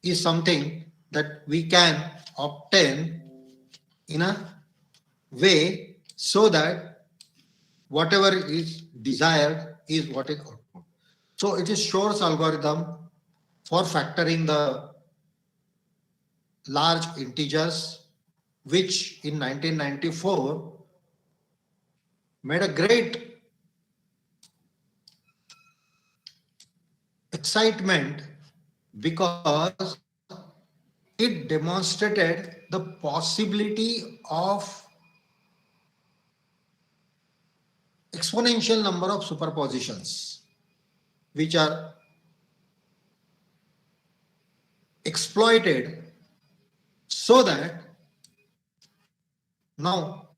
is something that we can obtain in a way so that whatever is desired is what is output. So it is Shor's algorithm for factoring the large integers, which in 1994 made a great excitement because it demonstrated the possibility of exponential number of superpositions which are exploited so that now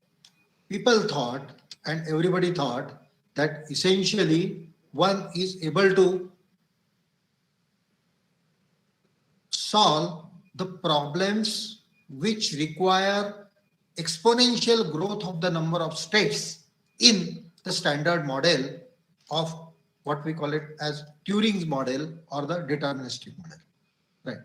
people thought and everybody thought that essentially one is able to solve the problems which require exponential growth of the number of states in the standard model of what we call it as Turing's model or the deterministic model. Right.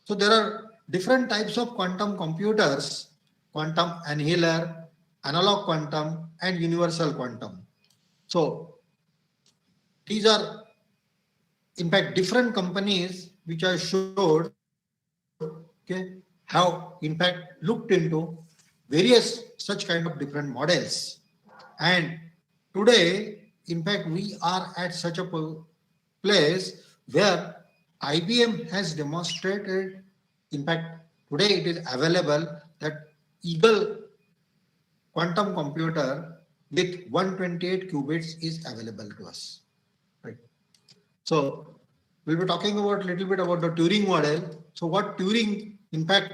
So there are different types of quantum computers: quantum annihilator, analog quantum, and universal quantum. So these are in fact different companies which I showed, okay, have in fact looked into various such kind of different models. And today, in fact, we are at such a place where IBM has demonstrated, in fact, today it is available that Eagle quantum computer with 128 qubits is available to us. Right. So we'll be talking about a little bit about the Turing model. So what Turing, in fact,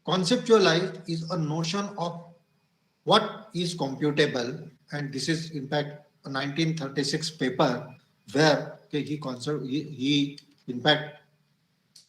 conceptualized is a notion of what is computable, and this is in fact a 1936 paper where he in fact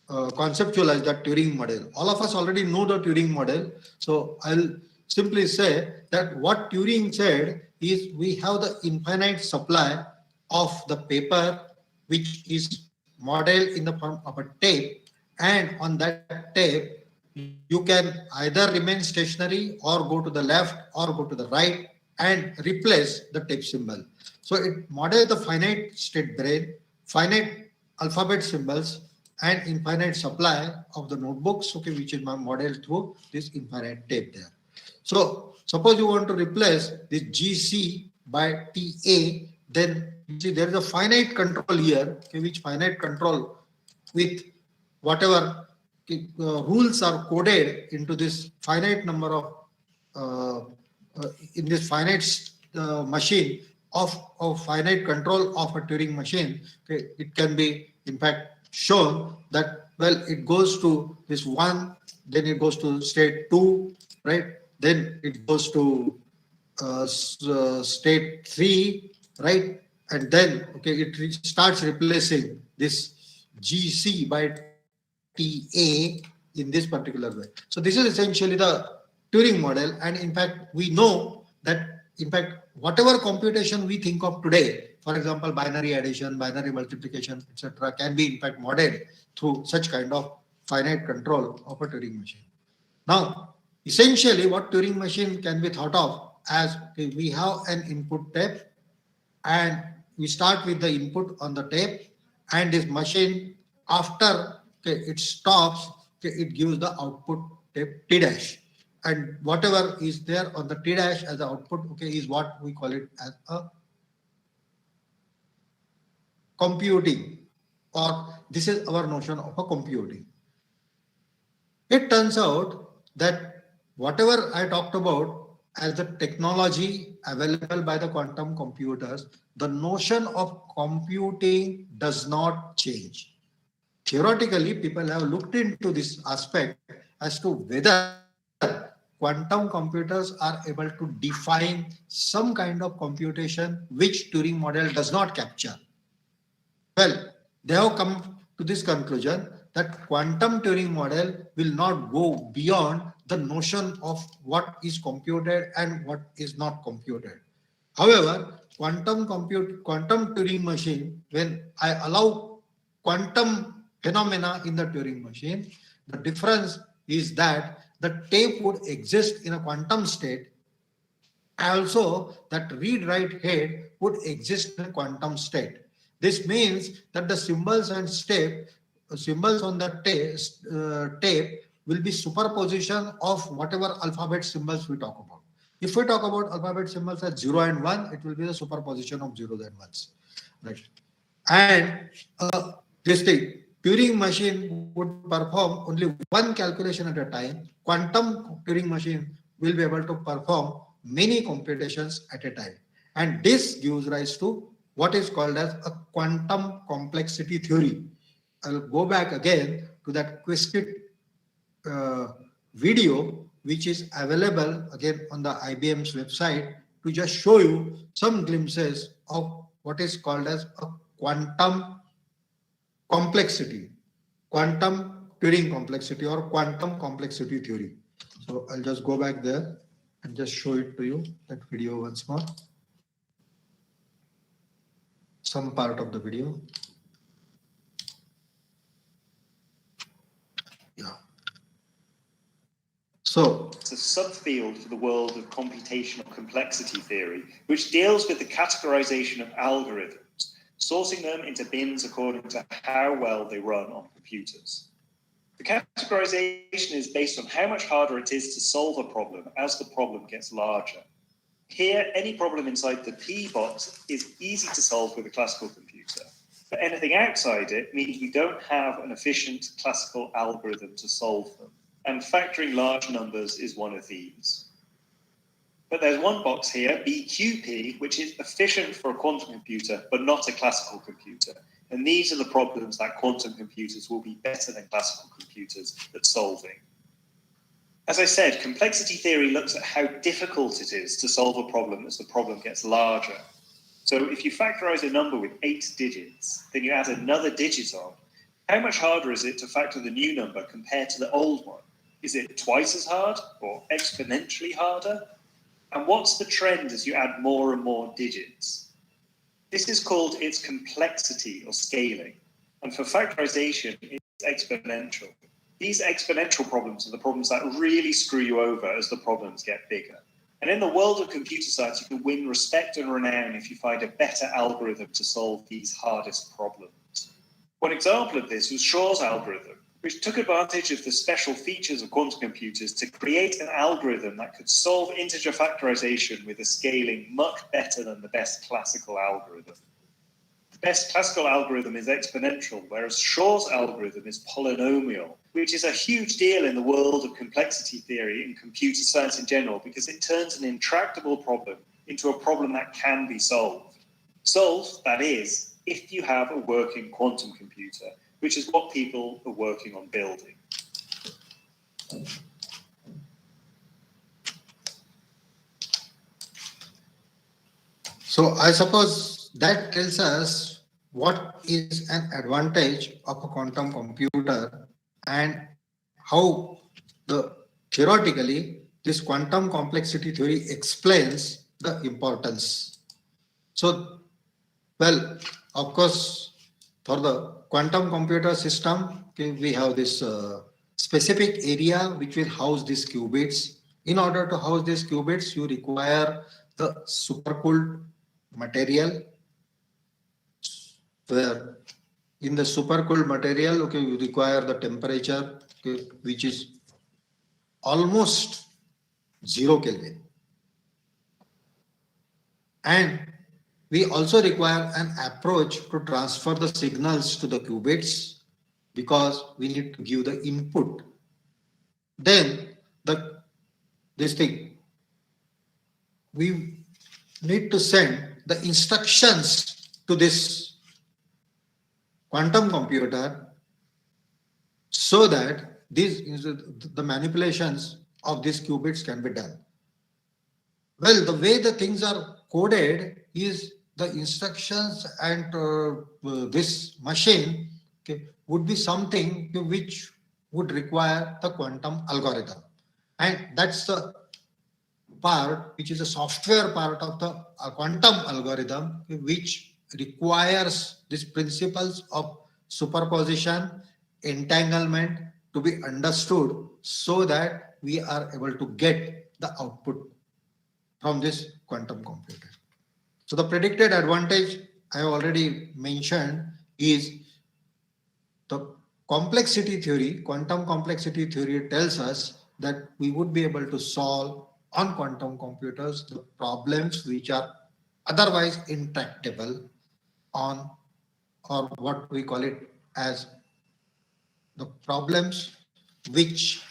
conceptualized the Turing model. All of us already know the Turing model, so I'll simply say that what Turing said is we have the infinite supply of the paper which is modeled in the form of a tape, and on that tape you can either remain stationary or go to the left or go to the right and replace the tape symbol. So it models the finite state brain, finite alphabet symbols, and infinite supply of the notebooks, okay, which is modeled through this infinite tape there. So suppose you want to replace this GC by TA, then you see there is a finite control here, okay, which finite control with whatever rules are coded into this finite number of in this finite machine of finite control of a Turing machine. Okay, it can be in fact shown that, well, it goes to this 1, then it goes to state 2, right? Then it goes to state 3, right? And then, okay, it starts replacing this GC by TA in this particular way. So this is essentially the Turing model. And in fact, we know that in fact, whatever computation we think of today, for example, binary addition, binary multiplication, etc., can be in fact modeled through such kind of finite control of a Turing machine. Now, essentially what Turing machine can be thought of as, okay, we have an input tape and we start with the input on the tape, and this machine, after, okay, it stops, okay, it gives the output tape T dash, and whatever is there on the T dash as the output, okay, is what we call it as a computing, or this is our notion of a computing. It turns out that whatever I talked about as the technology available by the quantum computers, the notion of computing does not change. Theoretically, people have looked into this aspect as to whether quantum computers are able to define some kind of computation which Turing model does not capture. Well, they have come to this conclusion that quantum Turing model will not go beyond the notion of what is computed and what is not computed. However, quantum Turing machine, when I allow quantum phenomena in the Turing machine, the difference is that the tape would exist in a quantum state. Also, that read-write head would exist in a quantum state. This means that the symbols and symbols on the tape will be superposition of whatever alphabet symbols we talk about. If we talk about alphabet symbols as 0 and 1, it will be the superposition of 0s and 1s. Right. And this thing, Turing machine would perform only one calculation at a time. Quantum Turing machine will be able to perform many computations at a time. And this gives rise to what is called as a quantum complexity theory. I'll go back again to that Quiskit video, which is available again on the IBM's website, to just show you some glimpses of what is called as a quantum complexity, quantum Turing complexity, or quantum complexity theory. So I'll just go back there and just show it to you, that video once more. Some part of the video. Yeah. So it's a subfield for the world of computational complexity theory, which deals with the categorization of algorithms, sorting them into bins according to how well they run on computers. The categorization is based on how much harder it is to solve a problem as the problem gets larger. Here, any problem inside the P box is easy to solve with a classical computer, but anything outside it means we don't have an efficient classical algorithm to solve them, and factoring large numbers is one of these. But there's one box here, BQP, which is efficient for a quantum computer, but not a classical computer. And these are the problems that quantum computers will be better than classical computers at solving. As I said, complexity theory looks at how difficult it is to solve a problem as the problem gets larger. So if you factorize a number with 8 digits, then you add another digit on, how much harder is it to factor the new number compared to the old one? Is it twice as hard or exponentially harder? And what's the trend as you add more and more digits? This is called its complexity or scaling. And for factorization, it's exponential. These exponential problems are the problems that really screw you over as the problems get bigger. And in the world of computer science, you can win respect and renown if you find a better algorithm to solve these hardest problems. One example of this was Shor's algorithm, which took advantage of the special features of quantum computers to create an algorithm that could solve integer factorization with a scaling much better than the best classical algorithm. The best classical algorithm is exponential, whereas Shor's algorithm is polynomial, which is a huge deal in the world of complexity theory and computer science in general, because it turns an intractable problem into a problem that can be solved. Solved, that is, if you have a working quantum computer, which is what people are working on building. So I suppose that tells us what is an advantage of a quantum computer and how theoretically this quantum complexity theory explains the importance. So, well, of course, for the quantum computer system, okay, we have this specific area which will house these qubits. In order to house these qubits, you require the supercooled material, where in the supercooled material, okay, you require the temperature, okay, which is almost 0 Kelvin. And we also require an approach to transfer the signals to the qubits, because we need to give the input. Then we need to send the instructions to this quantum computer so that the manipulations of these qubits can be done. Well, the way the things are coded is the instructions and this machine, okay, would be something which would require the quantum algorithm. And that's the part which is a software part of the quantum algorithm, which requires these principles of superposition, entanglement, to be understood so that we are able to get the output from this quantum computer. So the predicted advantage I have already mentioned is the complexity theory. Quantum complexity theory tells us that we would be able to solve on quantum computers the problems which are otherwise intractable on, or what we call it as the problems which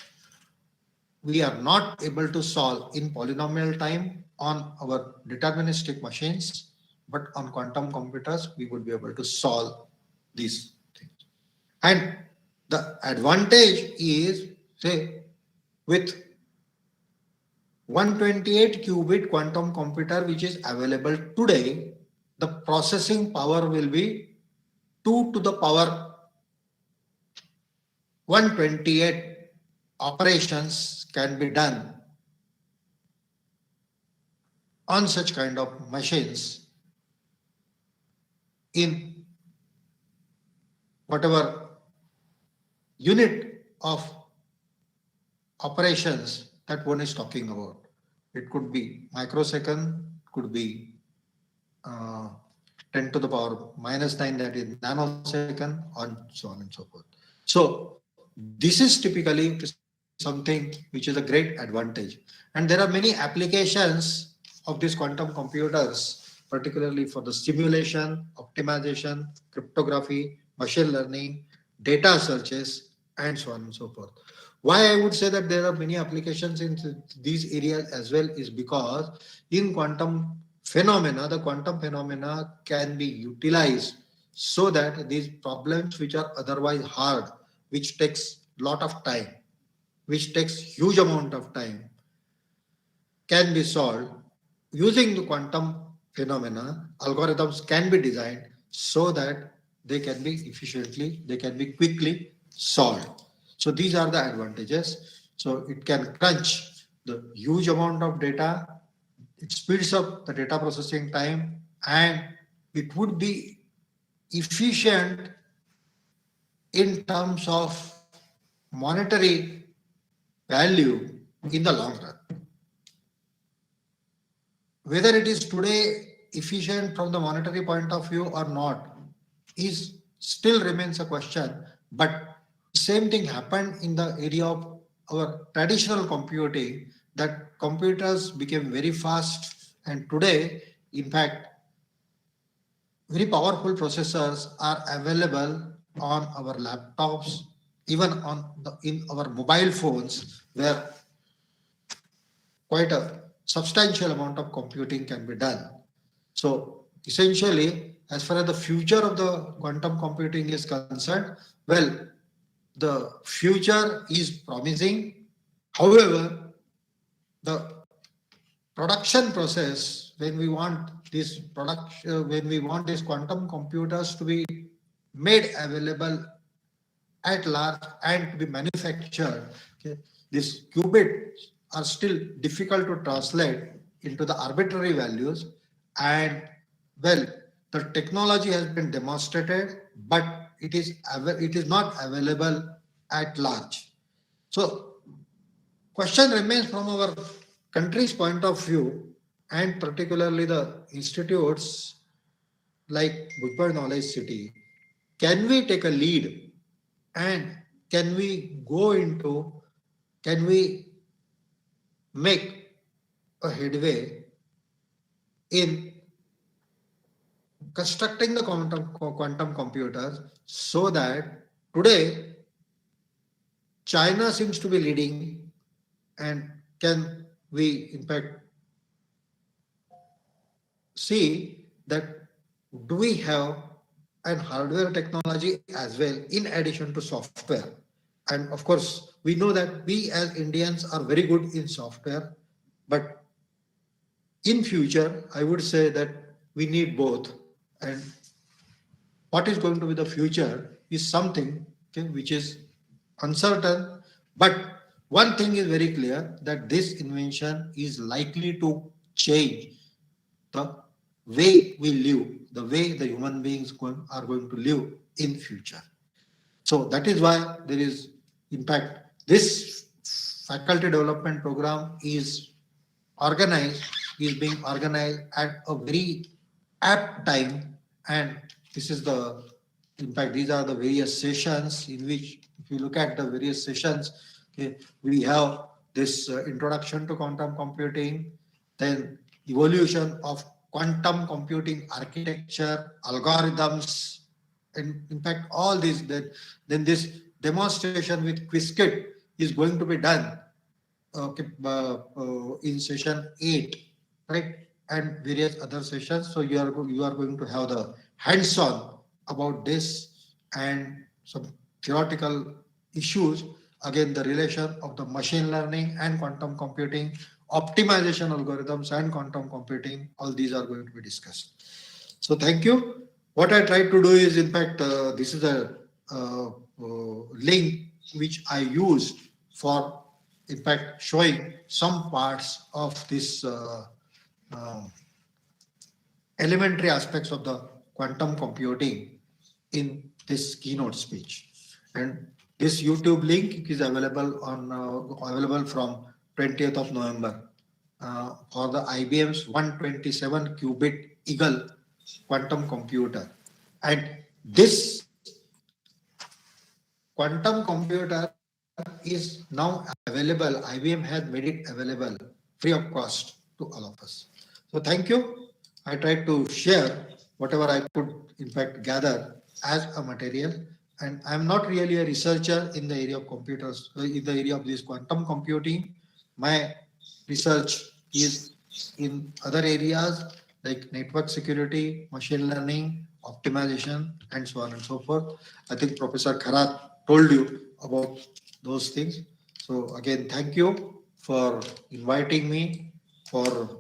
we are not able to solve in polynomial time on our deterministic machines, but on quantum computers, we would be able to solve these things. And the advantage is, say, with 128 qubit quantum computer, which is available today, the processing power will be 2 to the power 128 operations can be done on such kind of machines in whatever unit of operations that one is talking about. It could be microsecond, could be 10 to the power minus 9, that is nanosecond, and so on and so forth. So this is typically something which is a great advantage. And there are many applications of these quantum computers, particularly for the simulation, optimization, cryptography, machine learning, data searches, and so on and so forth. Why I would say that there are many applications in these areas as well is because in quantum phenomena, the quantum phenomena can be utilized so that these problems which are otherwise hard, which takes lot of time, which takes huge amount of time, can be solved using the quantum phenomena. Algorithms can be designed so that they can be efficiently, they can be quickly solved. So these are the advantages. So it can crunch the huge amount of data, it speeds up the data processing time, and it would be efficient in terms of monetary value in the long run. Whether it is today efficient from the monetary point of view or not is still remains a question, but same thing happened in the area of our traditional computing, that computers became very fast, and today in fact very powerful processors are available on our laptops, even on in our mobile phones, where quite a substantial amount of computing can be done. So essentially, as far as the future of the quantum computing is concerned, well, the future is promising. However, the production process, when we want this production, when we want these quantum computers to be made available at large and to be manufactured, okay, these qubits are still difficult to translate into the arbitrary values, and well, the technology has been demonstrated, but it is not available at large. So question remains from our country's point of view, and particularly the institutes like Bhojpur Knowledge City, can we take a lead, and can we can we make a headway in constructing the quantum computers, so that today China seems to be leading, and can we in fact see that do we have an hardware technology as well in addition to software? And of course, we know that we as Indians are very good in software, but in future, I would say that we need both. And what is going to be the future is something, okay, which is uncertain. But one thing is very clear, that this invention is likely to change the way we live, the way the human beings are going to live in future. So that is why there is in fact, this faculty development program is being organized at a very apt time, and this is the, in fact, these are the various sessions in which, if you look at the various sessions, okay, we have this introduction to quantum computing, then evolution of quantum computing architecture, algorithms, and in fact, all these, then this demonstration with Quiskit is going to be done, okay, in session 8, right, and various other sessions. So you are going to have the hands-on about this and some theoretical issues. Again, the relation of the machine learning and quantum computing, optimization algorithms and quantum computing, all these are going to be discussed. So thank you. What I tried to do is, in fact, this is a link which I used for, in fact, showing some parts of this elementary aspects of the quantum computing in this keynote speech. And this YouTube link is available on available from 20th of November for the IBM's 127 qubit Eagle quantum computer. And this quantum computer is now available. IBM has made it available free of cost to all of us. So thank you. I tried to share whatever I could, in fact, gather as a material. And I'm not really a researcher in the area of computers, in the area of this quantum computing. My research is in other areas like network security, machine learning, optimization, and so on and so forth. I think Professor Kharat told you about those things. So again, thank you for inviting me for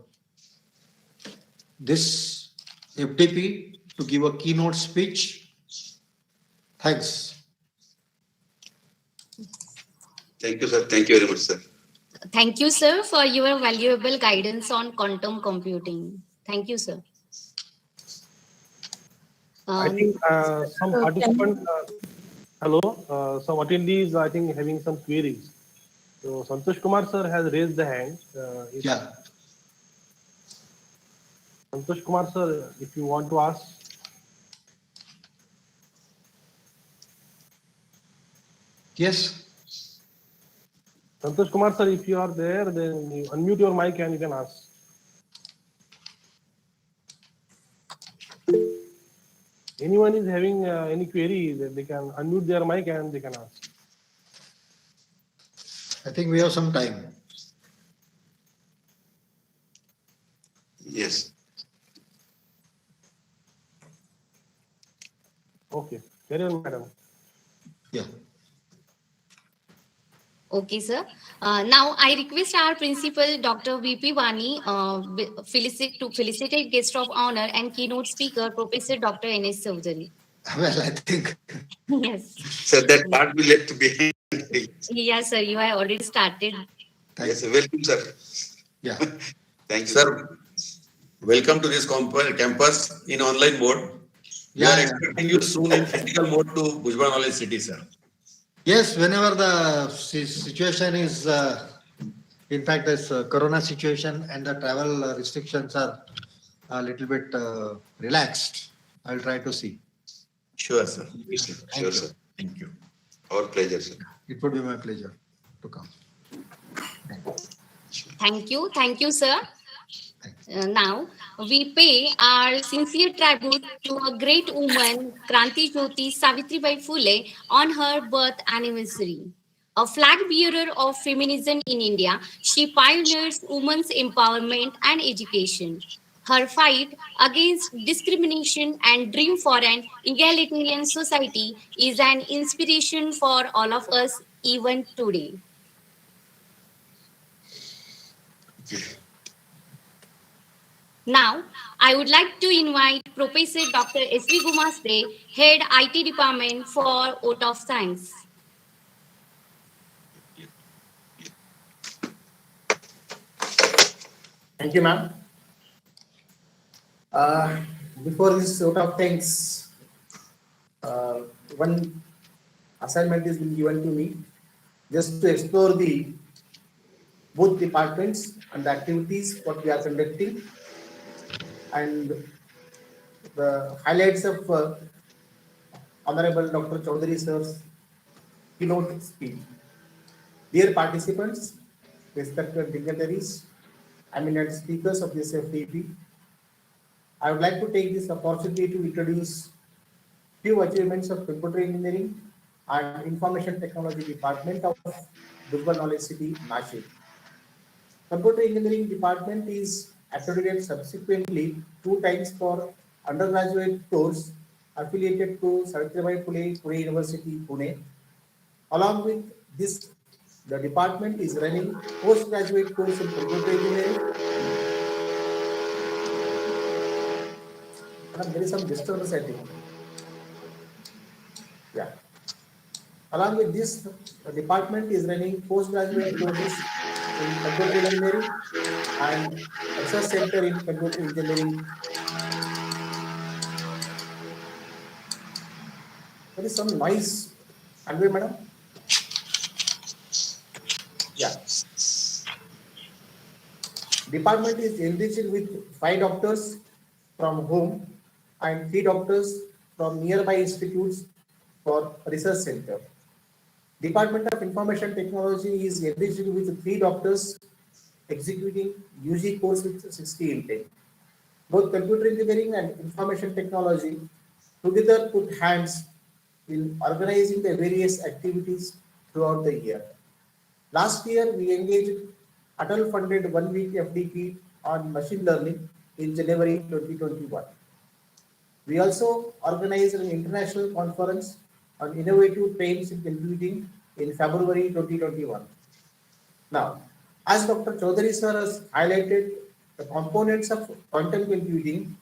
this FDP to give a keynote speech. Thanks. Thank you, sir. Thank you very much, sir. Thank you, sir, for your valuable guidance on quantum computing. Thank you, sir. I think some participants, some attendees, I think, having some queries. So Santosh Kumar sir has raised the hand. Yeah. Santosh Kumar sir, if you want to ask. Yes. Santosh Kumar sir, if you are there, then you unmute your mic and you can ask. Anyone is having any query, they can unmute their mic and they can ask. I think we have some time. Yes. Okay. Carry on, madam. Yeah. Okay, sir. Now I request our principal, Dr. VP Vani, to felicitate guest of honor and keynote speaker, Professor Dr. NS Chaudhary. Well, I think. Yes. So that part we left behind. Yes, sir. You have already started. Yes, sir. Welcome, sir. Yeah. Thank you, sir. Welcome to this campus in online mode. We are expecting you soon in physical mode to Bhujbal Knowledge City, sir. Yes, whenever the situation is, in fact, this corona situation and the travel restrictions are a little bit relaxed, I'll try to see. Sure, sir. Sure, sir. Thank you. Our pleasure, sir. It would be my pleasure to come. Thank you, sir. Now, we pay our sincere tribute to a great woman, Kranti Jyoti Savitribai Phule, on her birth anniversary. A flag bearer of feminism in India, she pioneers women's empowerment and education. Her fight against discrimination and dream for an egalitarian society is an inspiration for all of us even today. Now, I would like to invite Professor Dr. S.V. Gumaste, Head IT Department for Vote of Thanks. Thank you, ma'am. Before this vote of thanks, one assignment is been given to me. just to explore the both departments and the activities what we are conducting and the highlights of Honorable Dr. Chaudhary sir's keynote speech. Dear participants, respected dignitaries, eminent speakers of this FDP, I would like to take this opportunity to introduce few achievements of computer engineering and information technology department of Bhujbal Knowledge City, Nashik. Computer engineering department is accredited subsequently 2 times for undergraduate course affiliated to Savitribai Phule Pune University, Pune. Along with this, the department is running postgraduate course in computer engineering. Madam, there is some disturbance, I think. Yeah. Along with this, the department is running postgraduate courses in computer engineering and research center in computer engineering. There is some noise. Anyway, madam. Yeah. Department is enriched with 5 doctors from home and 3 doctors from nearby institutes for research center. Department of Information Technology is enriched with 3 doctors executing UG course with 60 intake. Both computer engineering and information technology together put hands in organizing the various activities throughout the year. Last year, we engaged ATAL funded 1 week FDP on machine learning in January 2021. We also organized an international conference on innovative trends in computing in February 2021. Now, as Dr. Chaudhary sir has highlighted the components of quantum computing,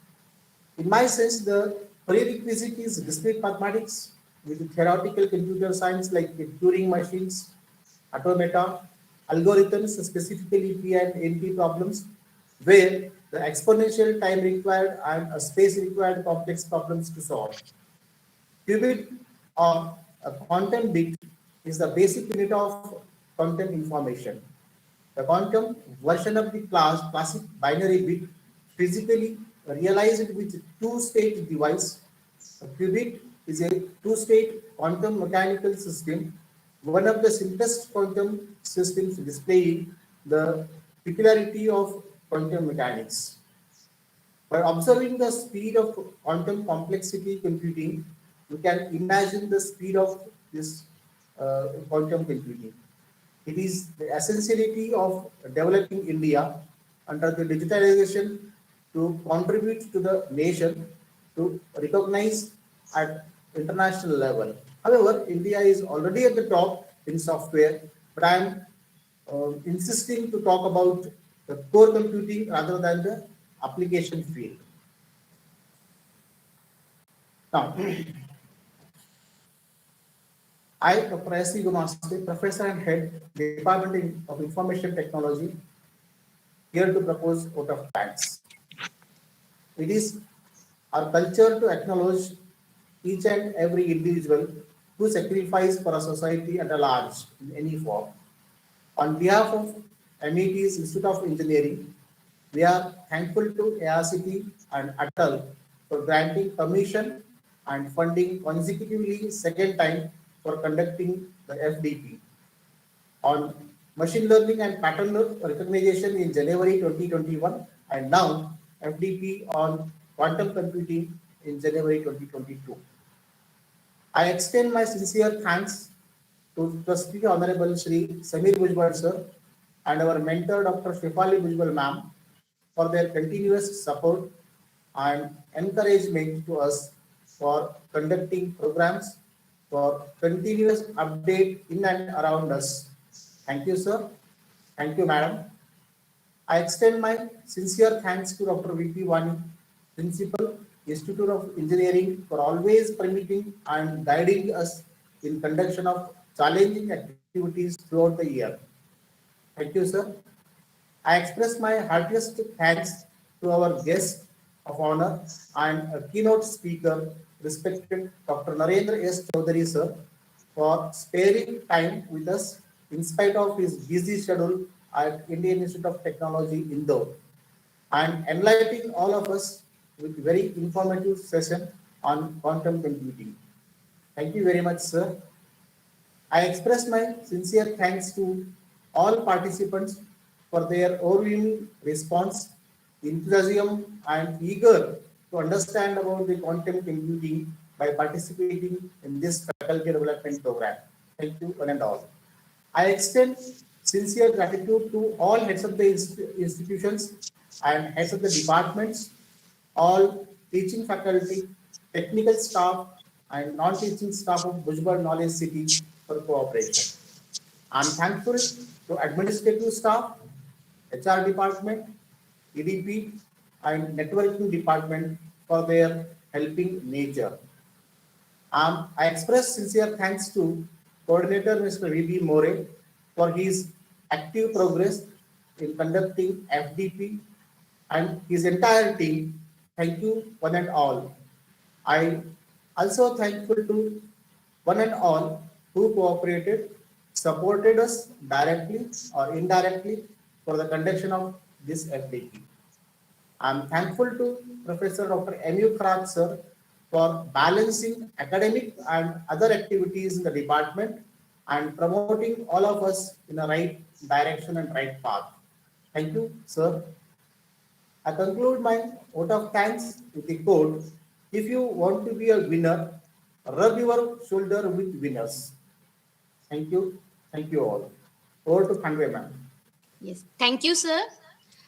in my sense, the prerequisite is discrete mathematics with theoretical computer science like Turing machines, automata, algorithms, specifically P and NP problems, where the exponential time required and a space required complex problems to solve. Qubit or a quantum bit is the basic unit of quantum information. The quantum version of the classic binary bit physically realized with two-state device. A qubit is a two-state quantum mechanical system, one of the simplest quantum systems displaying the peculiarity of quantum mechanics. By observing the speed of quantum complexity computing, we can imagine the speed of this quantum computing. It is the essentiality of developing India under the digitalization to contribute to the nation to recognize at international level. However, India is already at the top in software, but I am insisting to talk about the core computing rather than the application field. Now, I, Dr. S. Gumaste, Professor and Head, Department of Information Technology, here to propose vote of thanks. It is our culture to acknowledge each and every individual who sacrifice for a society at a large in any form. On behalf of MET's Institute of Engineering, we are thankful to ARCT and ATAL for granting permission and funding consecutively second time for conducting the FDP. On machine learning and pattern recognition in January 2021 and now FDP on quantum computing in January 2022. I extend my sincere thanks to Trustee Honorable Shri Samir Bhujbal sir and our mentor Dr. Shefali Bhujbal ma'am for their continuous support and encouragement to us for conducting programs, for continuous update in and around us. Thank you, sir. Thank you, madam. I extend my sincere thanks to Dr. V.P. Wani, Principal, Institute of Engineering, for always permitting and guiding us in conduction of challenging activities throughout the year. Thank you, sir. I express my heartiest thanks to our guest of honor and a keynote speaker, respected Dr. Narendra S. Chaudhary, sir, for sparing time with us in spite of his busy schedule at Indian Institute of Technology, Indore, and enlightening all of us with very informative session on quantum computing. Thank you very much, sir. I express my sincere thanks to all participants for their overwhelming response, enthusiasm, and eager to understand about the quantum computing by participating in this faculty development program. Thank you, one and all. I extend sincere gratitude to all heads of the institutions and heads of the departments, all teaching faculty, technical staff, and non-teaching staff of Bhujbal Knowledge City for cooperation. I'm thankful to administrative staff, HR department, EDP, and networking department for their helping nature. I express sincere thanks to Coordinator Mr. V.B. More for his active progress in conducting FDP and his entire team. Thank you, one and all. I also thankful to one and all who cooperated, supported us directly or indirectly for the conduction of this FDP. I'm thankful to Professor Dr. M.U. Krak sir for balancing academic and other activities in the department and promoting all of us in the right direction and right path. Thank you, sir. I conclude my vote of thanks with the quote, if you want to be a winner, rub your shoulder with winners. Thank you. Thank you all. Over to Khandwe ma'am. Yes, thank you, sir.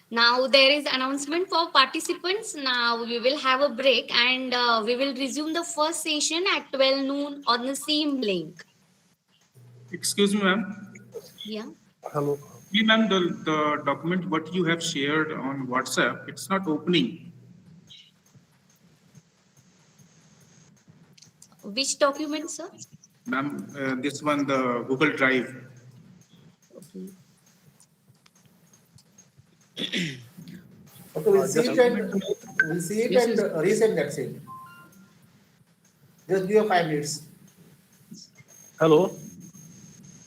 Now there is announcement for participants. Now we will have a break and we will resume the first session at 12 noon on the same link. Excuse me, ma'am. Yeah. Hello. Yeah, ma'am, the document what you have shared on WhatsApp, it's not opening. Which document, sir? Ma'am, this one, the Google Drive. Okay. Okay, we'll see it and resend that same. Just give 5 minutes. Hello.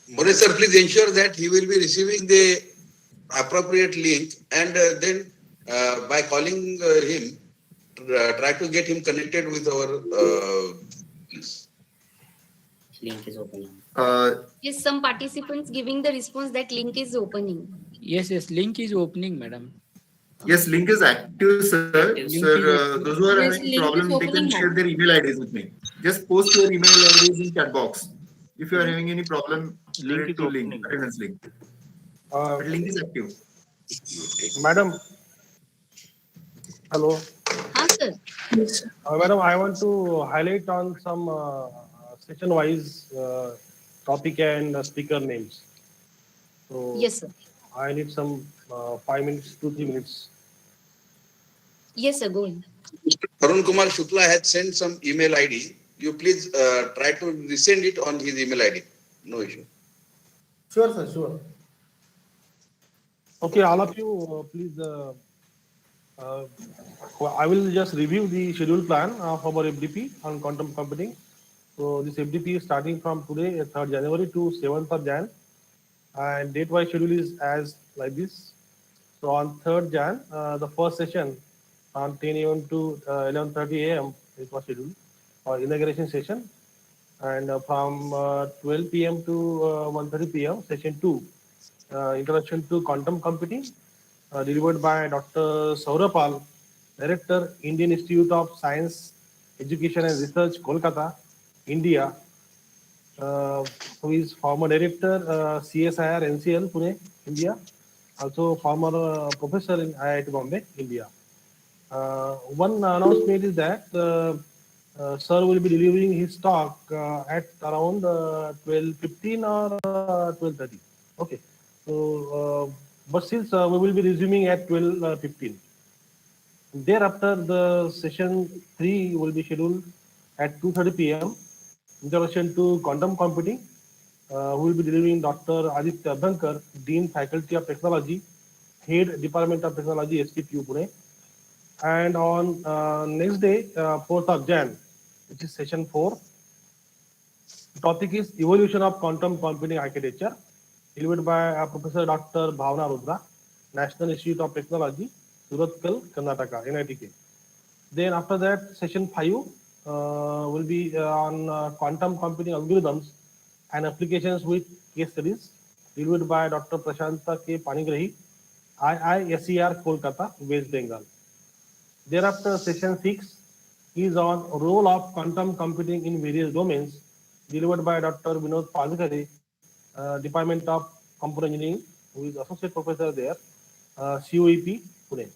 More sir, please ensure that he will be receiving the appropriate link and then by calling him, try to get him connected with our Link is opening. Yes, some participants giving the response that link is opening. Yes, link is opening, madam. Yes, link is active, sir. Those who are Yes, having link problem, is they can opening, share ma'am. their email IDs with me. Just post your email IDs in chat box. If you are having any problem related to link, attendance link. But link is active. Madam. Hello. Sir. Madam, I want to highlight on some session-wise topic and speaker names. So Yes, sir. I need some 5 minutes, 2-3 minutes. Yes, sir. Go on. Arun Kumar Shukla has sent some email ID. You please try to resend it on his email ID. No issue. Sure, sir, sure. Okay, all of you, please. I will just review the schedule plan of our FDP on quantum computing. So this FDP is starting from today, 3rd January to 7th of Jan. And date-wise schedule is as like this. So on 3rd Jan, the first session on 10 a.m. to 11:30 a.m. is was scheduled for inauguration session. And from 12 p.m. to 1:30 p.m. session 2, introduction to quantum computing, delivered by Dr. Saurapal, Director, Indian Institute of Science, Education and Research, Kolkata, India, who is former Director, CSIR, NCL, Pune, India, also former professor in IIT Bombay, India. One announcement is that Sir will be delivering his talk at around 12:15 or 12:30. Okay. So, but since we will be resuming at 12:15. Thereafter, the session 3 will be scheduled at 2:30 p.m. Introduction to quantum computing. Who will be delivering Dr. Aditya Abhankar, Dean Faculty of Technology, Head Department of Technology, STPU Pune. And on next day, 4th of Jan, which is session 4. The topic is evolution of quantum computing architecture. delivered by Professor Dr. Bhavna Rudra, National Institute of Technology, Suratkal, Karnataka, NITK. Then after that, session 5 will be on quantum computing algorithms and applications with case studies, delivered by Dr. Prashanta K. Panigrahi, IISER, Kolkata, West Bengal. Thereafter, session 6 is on role of quantum computing in various domains, delivered by Dr. Vinod Palkare, Department of Computer Engineering, who is associate professor there, COEP, Pune.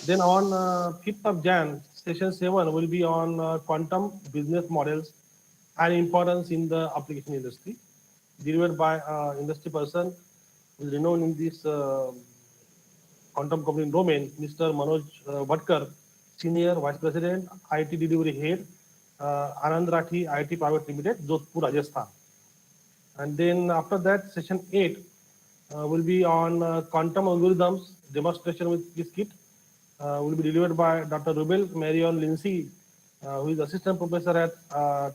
Then on 5th of Jan, session 7 will be on quantum business models and importance in the application industry, delivered by industry person who is renowned in this quantum computing domain, Mr. Manoj Bhatkar, Senior Vice President, IT Delivery Head, Anand Rathi IT Private Limited, Jodhpur, Rajasthan. And then after that, session 8 will be on quantum algorithms, demonstration with this kit, will be delivered by Dr. Rubel Marion Lindsay, who is Assistant Professor at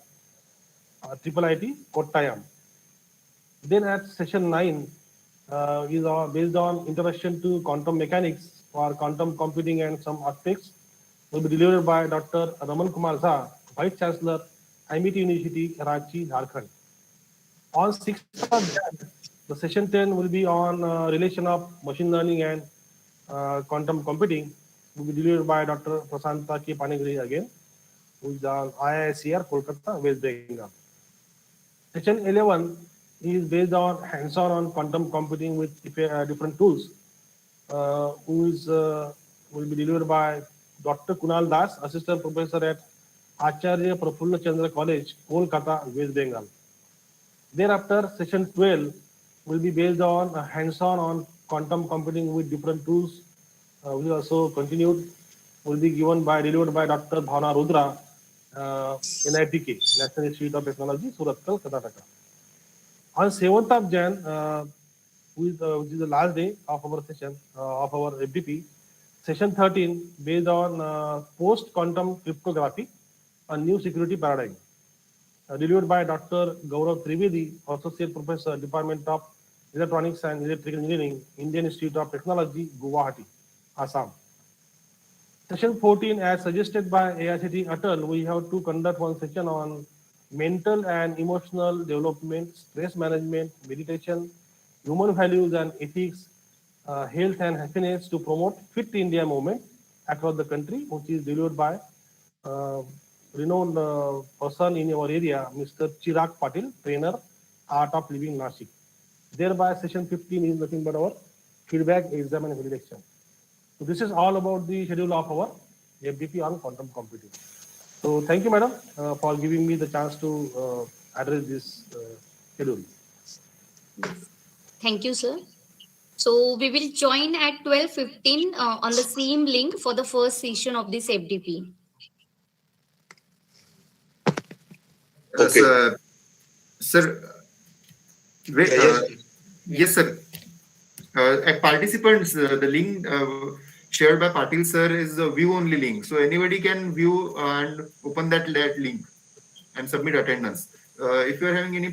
Triple IT, Kottayam. Then at session 9 is based on Introduction to Quantum Mechanics for Quantum Computing and some aspects, will be delivered by Dr. Raman Kumar Jha, Vice Chancellor, MIT University, Ranchi, Jharkhand. On 6th of Jan, the session 10 will be on relation of machine learning and quantum computing, will be delivered by Dr. Prasanta K. Panigrahi again, who is on IISER, Kolkata, West Bengal. Session 11 is based on hands-on on quantum computing with different tools, will be delivered by Dr. Kunal Das, Assistant Professor at Acharya Prafulla Chandra College, Kolkata, West Bengal. Thereafter, session 12 will be based on hands-on on quantum computing with different tools, will also continued, will be delivered by Dr. Bhavna Rudra, NITK, National Institute of Technology, Suratkal, Karnataka. On 7th of Jan, which is the last day of our session, of our FDP, session 13 based on post-quantum cryptography, a new security paradigm, delivered by Dr. Gaurav Trivedi, Associate Professor, Department of Electronics and Electrical Engineering, Indian Institute of Technology, Guwahati, Assam. Session 14, as suggested by AICTE ATAL, we have to conduct one session on mental and emotional development, stress management, meditation, human values and ethics, health and happiness to promote Fit India movement across the country, which is delivered by renowned person in our area, Mr. Chirag Patil, trainer, Art of Living, Nashik. Thereby, session 15 is nothing but our feedback, exam and validation. So this is all about the schedule of our FDP on quantum computing. So thank you, madam, for giving me the chance to address this schedule. Thank you, sir. So we will join at 12:15 on the same link for the first session of this FDP. Okay. Sir, wait, yes, sir. Participants, the link shared by Patil sir is a view only link. So anybody can view and open that link and submit attendance. If you are having any